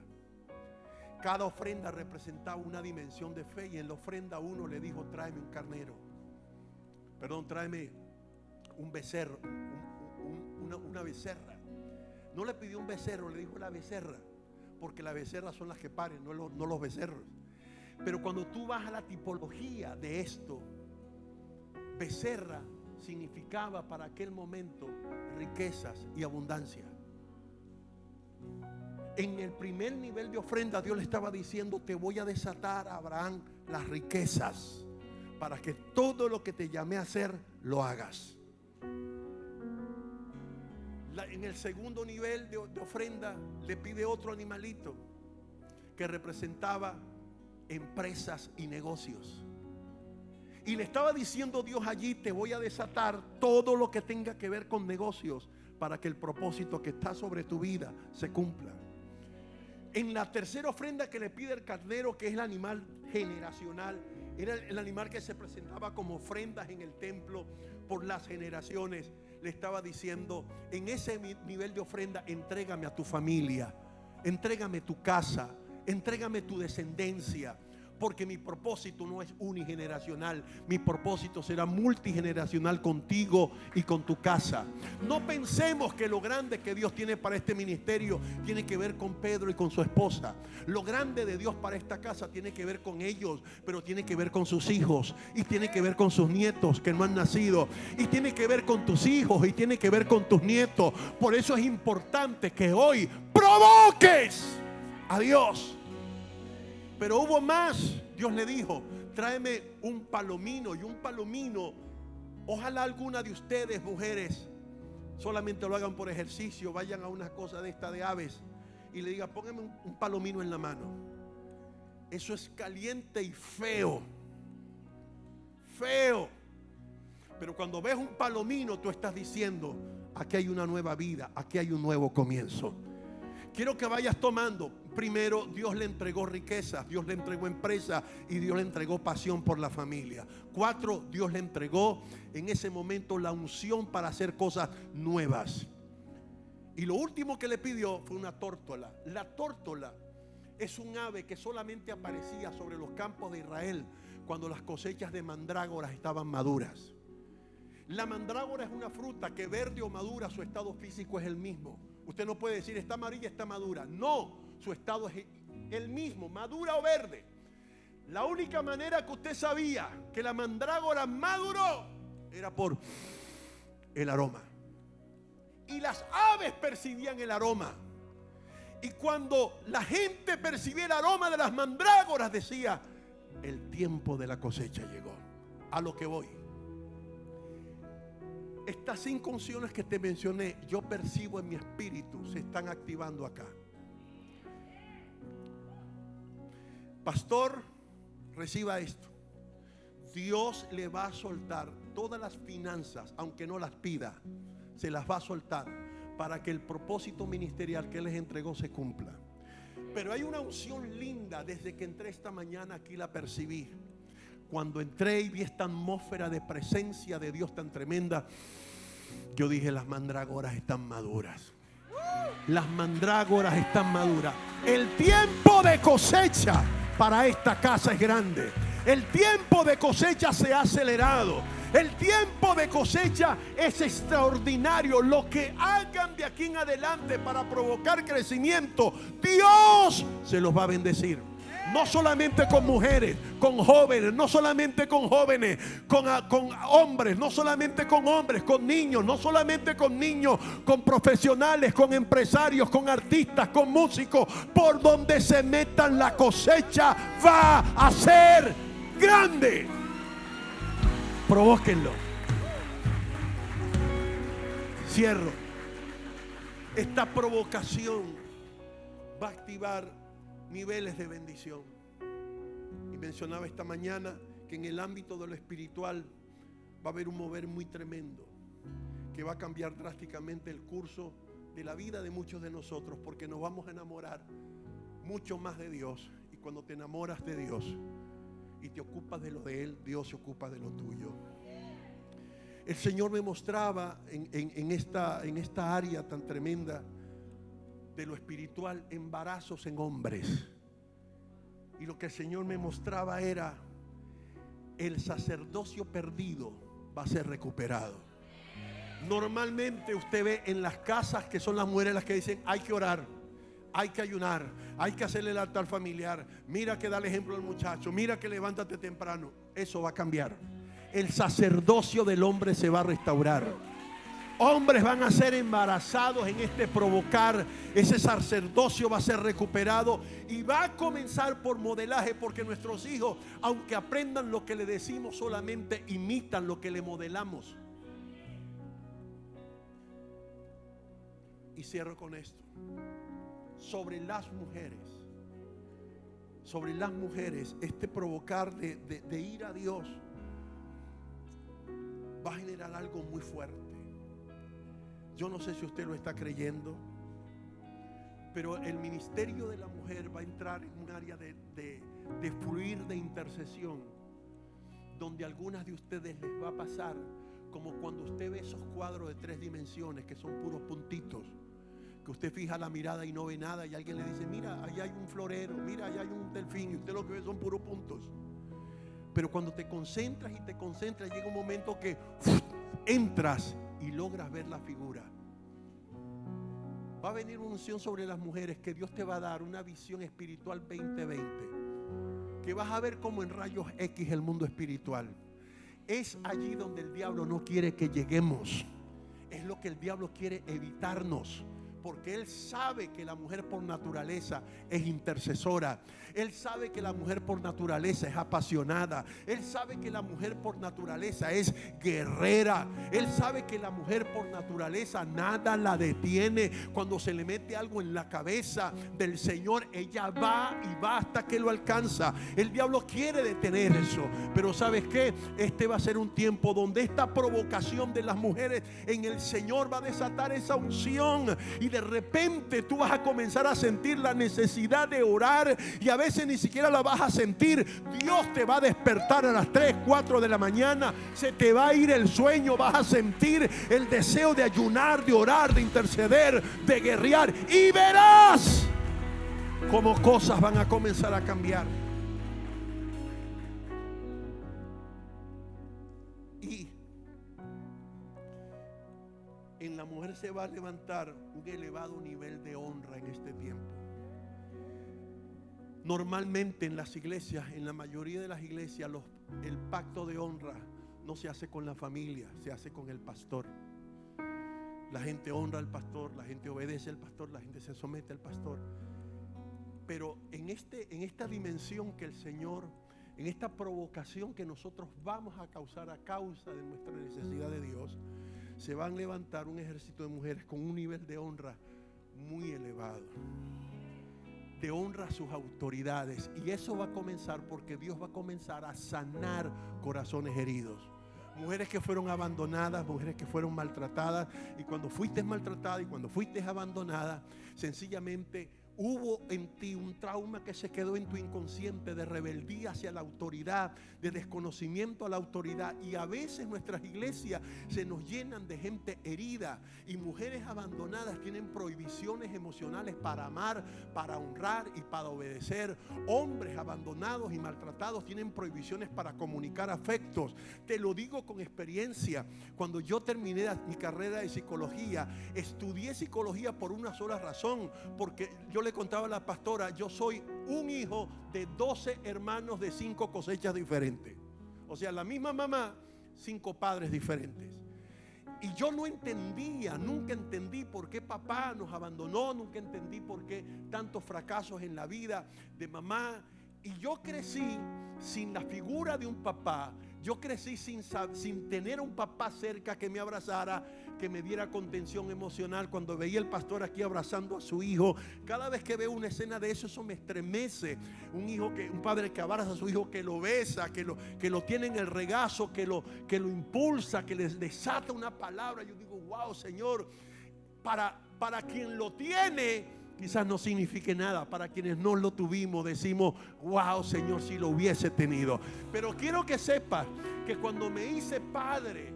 Cada ofrenda representaba una dimensión de fe, y en la ofrenda 1 le dijo: tráeme un carnero. Perdón, tráeme un becerro, una becerra. No le pidió un becerro, le dijo la becerra, porque las becerras son las que paren, no los becerros. Pero cuando tú vas a la tipología de esto, becerra significaba para aquel momento riquezas y abundancia. En el primer nivel de ofrenda, Dios le estaba diciendo: te voy a desatar, a Abraham, las riquezas, para que todo lo que te llamé a hacer lo hagas. En el segundo nivel de ofrenda le pide otro animalito que representaba empresas y negocios. Y le estaba diciendo Dios allí: te voy a desatar todo lo que tenga que ver con negocios, para que el propósito que está sobre tu vida se cumpla. En la tercera ofrenda que le pide el carnero, que es el animal generacional, era el animal que se presentaba como ofrendas en el templo por las generaciones. Le estaba diciendo: en ese nivel de ofrenda, entrégame a tu familia, entrégame tu casa, entrégame tu descendencia, porque mi propósito no es unigeneracional, mi propósito será multigeneracional contigo y con tu casa. No pensemos que lo grande que Dios tiene para este ministerio tiene que ver con Pedro y con su esposa. Lo grande de Dios para esta casa tiene que ver con ellos, pero tiene que ver con sus hijos, y tiene que ver con sus nietos que no han nacido, y tiene que ver con tus hijos, y tiene que ver con tus nietos. Por eso es importante que hoy provoques a Dios. Pero hubo más. Dios le dijo: tráeme un palomino. Y un palomino, ojalá alguna de ustedes, mujeres, solamente lo hagan por ejercicio, vayan a una cosa de esta de aves y le diga: póngame un palomino en la mano. Eso es caliente y feo. Feo. Pero cuando ves un palomino, tú estás diciendo: aquí hay una nueva vida, aquí hay un nuevo comienzo. Quiero que vayas tomando. Primero, Dios le entregó riquezas, Dios le entregó empresa, y Dios le entregó pasión por la familia. 4, Dios le entregó en ese momento la unción para hacer cosas nuevas. Y lo último que le pidió fue una tórtola. La tórtola es un ave que solamente aparecía sobre los campos de Israel cuando las cosechas de mandrágoras estaban maduras. La mandrágora es una fruta que, verde o madura, su estado físico es el mismo. Usted no puede decir: está amarilla, está madura. No, su estado es el mismo, madura o verde. La única manera que usted sabía que la mandrágora maduró era por el aroma. Y las aves percibían el aroma. Y cuando la gente percibía el aroma de las mandrágoras, decía: el tiempo de la cosecha llegó. A lo que voy: estas 5 unciones que te mencioné, yo percibo en mi espíritu, se están activando acá. Pastor, reciba esto. Dios le va a soltar todas las finanzas, aunque no las pida, se las va a soltar para que el propósito ministerial que Él les entregó se cumpla. Pero hay una unción linda. Desde que entré esta mañana aquí la percibí. Cuando entré y vi esta atmósfera de presencia de Dios tan tremenda, yo dije: las mandrágoras están maduras. Las mandrágoras están maduras. El tiempo de cosecha para esta casa es grande. El tiempo de cosecha se ha acelerado. El tiempo de cosecha es extraordinario. Lo que hagan de aquí en adelante para provocar crecimiento, Dios se los va a bendecir. No solamente con mujeres, con jóvenes, no solamente con jóvenes, con hombres, no solamente con hombres, con niños, no solamente con niños, con profesionales, con empresarios, con artistas, con músicos. Por donde se metan, la cosecha va a ser grande. Provóquenlo. Cierro. Esta provocación va a activar niveles de bendición. Y mencionaba esta mañana que en el ámbito de lo espiritual va a haber un mover muy tremendo que va a cambiar drásticamente el curso de la vida de muchos de nosotros, porque nos vamos a enamorar mucho más de Dios. Y cuando te enamoras de Dios y te ocupas de lo de Él, Dios se ocupa de lo tuyo. El Señor me mostraba en esta área tan tremenda de lo espiritual, embarazos en hombres. Y lo que el Señor me mostraba era: el sacerdocio perdido va a ser recuperado. Normalmente usted ve en las casas que son las mujeres las que dicen: hay que orar, hay que ayunar, hay que hacerle el altar familiar, mira que da el ejemplo al muchacho, mira que levántate temprano. Eso va a cambiar. El sacerdocio del hombre se va a restaurar. Hombres van a ser embarazados en este provocar. Ese sacerdocio va a ser recuperado y va a comenzar por modelaje, porque nuestros hijos, aunque aprendan lo que le decimos, solamente imitan lo que le modelamos. Y cierro con esto. Sobre las mujeres, este provocar de ir a Dios va a generar algo muy fuerte. Yo no sé si usted lo está creyendo, pero el ministerio de la mujer va a entrar en un área de fluir de intercesión, donde a algunas de ustedes les va a pasar como cuando usted ve esos cuadros de 3 dimensiones que son puros puntitos, que usted fija la mirada y no ve nada, y alguien le dice: mira, allá hay un florero, mira, allá hay un delfín, y usted lo que ve son puros puntos. Pero cuando te concentras, llega un momento que entras y logras ver la figura. Va a venir una unción sobre las mujeres, que Dios te va a dar una visión espiritual 2020, que vas a ver como en rayos X el mundo espiritual. Es allí donde el diablo no quiere que lleguemos. Es lo que el diablo quiere evitarnos, porque él sabe que la mujer por naturaleza es intercesora. Él sabe que la mujer por naturaleza es apasionada. Él sabe que la mujer por naturaleza es guerrera. Él sabe que la mujer por naturaleza nada la detiene. Cuando se le mete algo en la cabeza del Señor, ella va y va hasta que lo alcanza. El diablo quiere detener eso, pero ¿sabes qué? Este va a ser un tiempo donde esta provocación de las mujeres en el Señor va a desatar esa unción, y de repente tú vas a comenzar a sentir la necesidad de orar, y a veces ni siquiera la vas a sentir. Dios te va a despertar a las 3, 4 de la mañana, se te va a ir el sueño, vas a sentir el deseo de ayunar, de orar, de interceder, de guerrear, y verás cómo cosas van a comenzar a cambiar. Y en la mujer se va a levantar un elevado nivel de honra en este tiempo. Normalmente en las iglesias, en la mayoría de las iglesias, el pacto de honra no se hace con la familia, se hace con el pastor. La gente honra al pastor, la gente obedece al pastor, la gente se somete al pastor. Pero en esta dimensión que el Señor, en esta provocación que nosotros vamos a causar a causa de nuestra necesidad de Dios, se van a levantar un ejército de mujeres con un nivel de honra muy elevado, de honra a sus autoridades. Y eso va a comenzar porque Dios va a comenzar a sanar corazones heridos. Mujeres que fueron abandonadas, mujeres que fueron maltratadas, y cuando fuiste maltratada y cuando fuiste abandonada, sencillamente hubo en ti un trauma que se quedó en tu inconsciente de rebeldía hacia la autoridad, de desconocimiento a la autoridad. Y a veces nuestras iglesias se nos llenan de gente herida, y mujeres abandonadas tienen prohibiciones emocionales para amar, para honrar y para obedecer. Hombres abandonados y maltratados tienen prohibiciones para comunicar afectos. Te lo digo con experiencia. Cuando yo terminé mi carrera de psicología, estudié psicología por una sola razón, porque yo le contaba a la pastora: yo soy un hijo de 12 hermanos de 5 cosechas diferentes. O sea, la misma mamá, 5 padres diferentes. Y yo no entendía, nunca entendí por qué papá nos abandonó, nunca entendí por qué tantos fracasos en la vida de mamá. Y yo crecí sin la figura de un papá. Yo crecí sin tener un papá cerca que me abrazara, que me diera contención emocional cuando veía el pastor aquí abrazando a su hijo. Cada vez que veo una escena de eso me estremece. Un padre que abraza a su hijo, que lo besa, que lo tiene en el regazo, que lo impulsa, que les desata una palabra. Yo digo, wow, Señor, para quien lo tiene quizás no signifique nada. Para quienes no lo tuvimos decimos, wow, Señor, si lo hubiese tenido. Pero quiero que sepas que cuando me hice padre,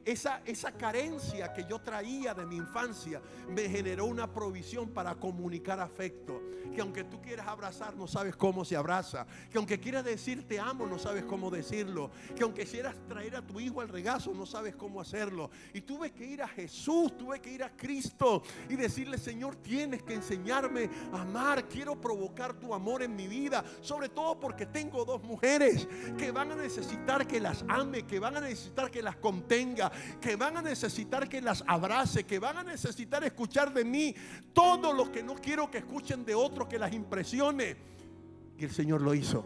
esa carencia que yo traía de mi infancia me generó una provisión para comunicar afecto. Que aunque tú quieras abrazar, no sabes cómo se abraza. Que aunque quieras decir te amo, no sabes cómo decirlo. Que aunque quieras traer a tu hijo al regazo, no sabes cómo hacerlo. Y tuve que ir a Jesús, tuve que ir a Cristo y decirle, Señor, tienes que enseñarme a amar. Quiero provocar tu amor en mi vida, sobre todo porque tengo 2 mujeres que van a necesitar que las ame, que van a necesitar que las contenga, que van a necesitar que las abrace, que van a necesitar escuchar de mí todo lo que no quiero que escuchen de otros, que las impresione. Y el Señor lo hizo.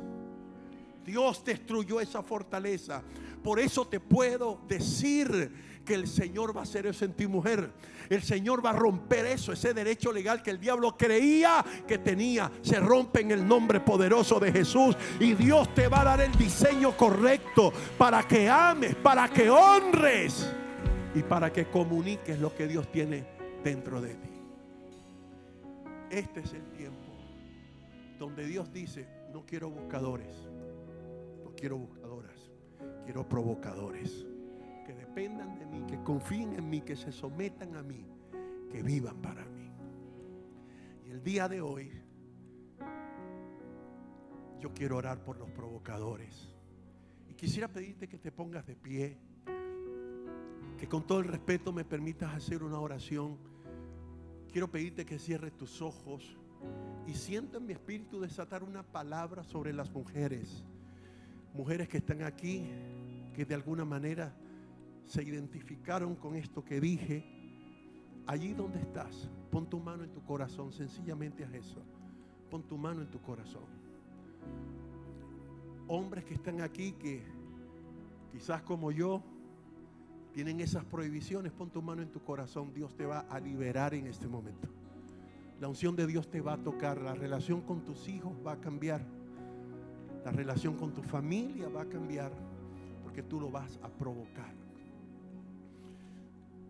Dios destruyó esa fortaleza. Por eso te puedo decir que el Señor va a hacer eso en ti, mujer. El Señor va a romper eso, ese derecho legal que el diablo creía que tenía. Se rompe en el nombre poderoso de Jesús. Y Dios te va a dar el diseño correcto para que ames, para que honres y para que comuniques lo que Dios tiene dentro de ti. Este es el tiempo donde Dios dice, no quiero buscadores, no quiero buscadoras, quiero provocadores. Que dependan de mí, que confíen en mí, que se sometan a mí, que vivan para mí. Y el día de hoy yo quiero orar por los provocadores. Y quisiera pedirte que te pongas de pie, que con todo el respeto me permitas hacer una oración. Quiero pedirte que cierres tus ojos y siento en mi espíritu desatar una palabra sobre las mujeres. Mujeres que están aquí, que de alguna manera se identificaron con esto que dije. Allí donde estás, pon tu mano en tu corazón, sencillamente haz eso. Pon tu mano en tu corazón. Hombres que están aquí, que quizás como yo tienen esas prohibiciones, pon tu mano en tu corazón. Dios te va a liberar en este momento. La unción de Dios te va a tocar. La relación con tus hijos va a cambiar. La relación con tu familia va a cambiar, porque tú lo vas a provocar.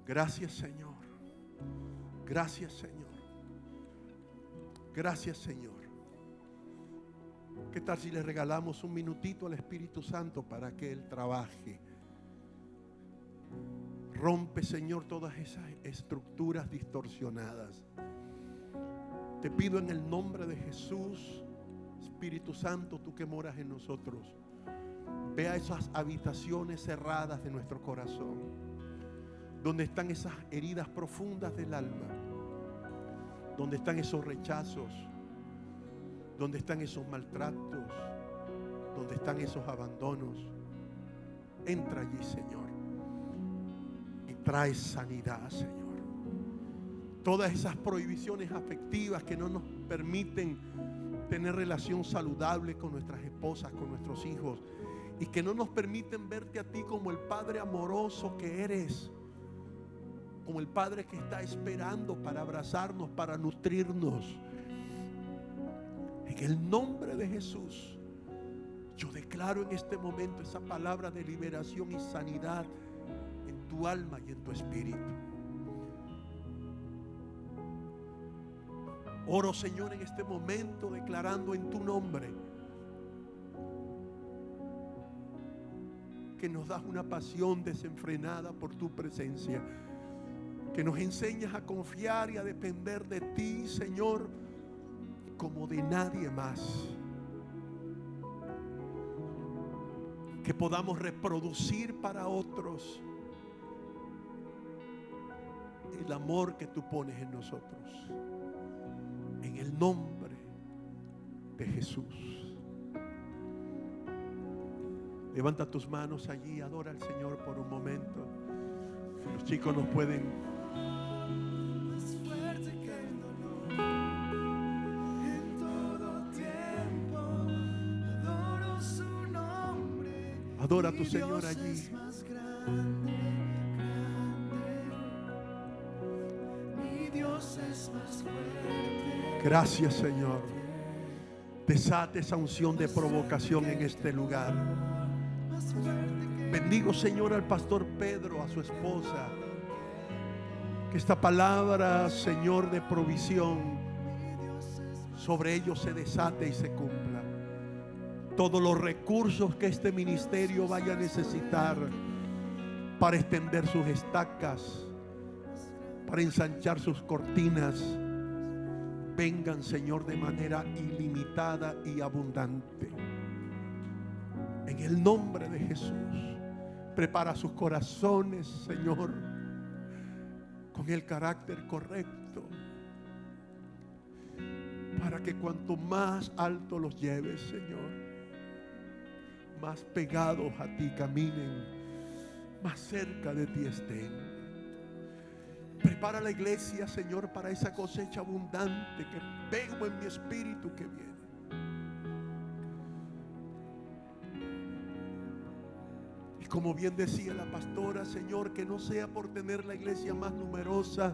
Gracias, Señor. Gracias, Señor. Gracias, Señor. ¿Qué tal si le regalamos un minutito al Espíritu Santo para que Él trabaje? Rompe, Señor, todas esas estructuras distorsionadas. Te pido en el nombre de Jesús, Espíritu Santo, tú que moras en nosotros, vea esas habitaciones cerradas de nuestro corazón, donde están esas heridas profundas del alma, donde están esos rechazos, donde están esos maltratos, donde están esos abandonos. Entra allí, Señor, y trae sanidad, Señor. Todas esas prohibiciones afectivas que no nos permiten tener relación saludable con nuestras esposas, con nuestros hijos, y que no nos permiten verte a ti como el Padre amoroso que eres, como el Padre que está esperando para abrazarnos, para nutrirnos. En el nombre de Jesús, yo declaro en este momento esa palabra de liberación y sanidad en tu alma y en tu espíritu. Oro, Señor, en este momento declarando en tu nombre que nos das una pasión desenfrenada por tu presencia, que nos enseñas a confiar y a depender de ti, Señor, como de nadie más. Que podamos reproducir para otros el amor que tú pones en nosotros. En el nombre de Jesús. Levanta tus manos allí, adora al Señor por un momento. Si los chicos nos pueden. Más fuerte que el dolor, en todo tiempo, adoro su nombre. Adora a tu Señor allí. Es más grande, Gracias, Señor. Desate esa unción de provocación en este lugar. Bendigo, Señor, al pastor Pedro, a su esposa. Que esta palabra, Señor, de provisión sobre ellos se desate y se cumpla. Todos los recursos que este ministerio vaya a necesitar para extender sus estacas, para ensanchar sus cortinas, vengan, Señor, de manera ilimitada y abundante. En el nombre de Jesús, prepara sus corazones, Señor, con el carácter correcto, para que cuanto más alto los lleves, Señor, más pegados a ti caminen, más cerca de ti estén. Prepara la iglesia, Señor, para esa cosecha abundante que veo en mi espíritu que viene. Y como bien decía la pastora, Señor, que no sea por tener la iglesia más numerosa,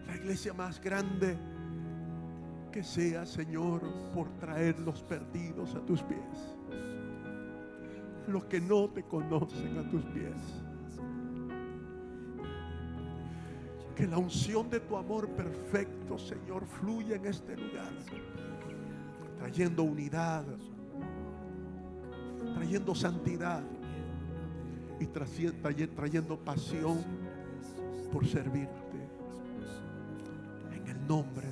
la iglesia más grande, que sea, Señor, por traer los perdidos a tus pies, los que no te conocen a tus pies. Que la unción de tu amor perfecto, Señor, fluya en este lugar, trayendo unidad, trayendo santidad y trayendo pasión por servirte. En el nombre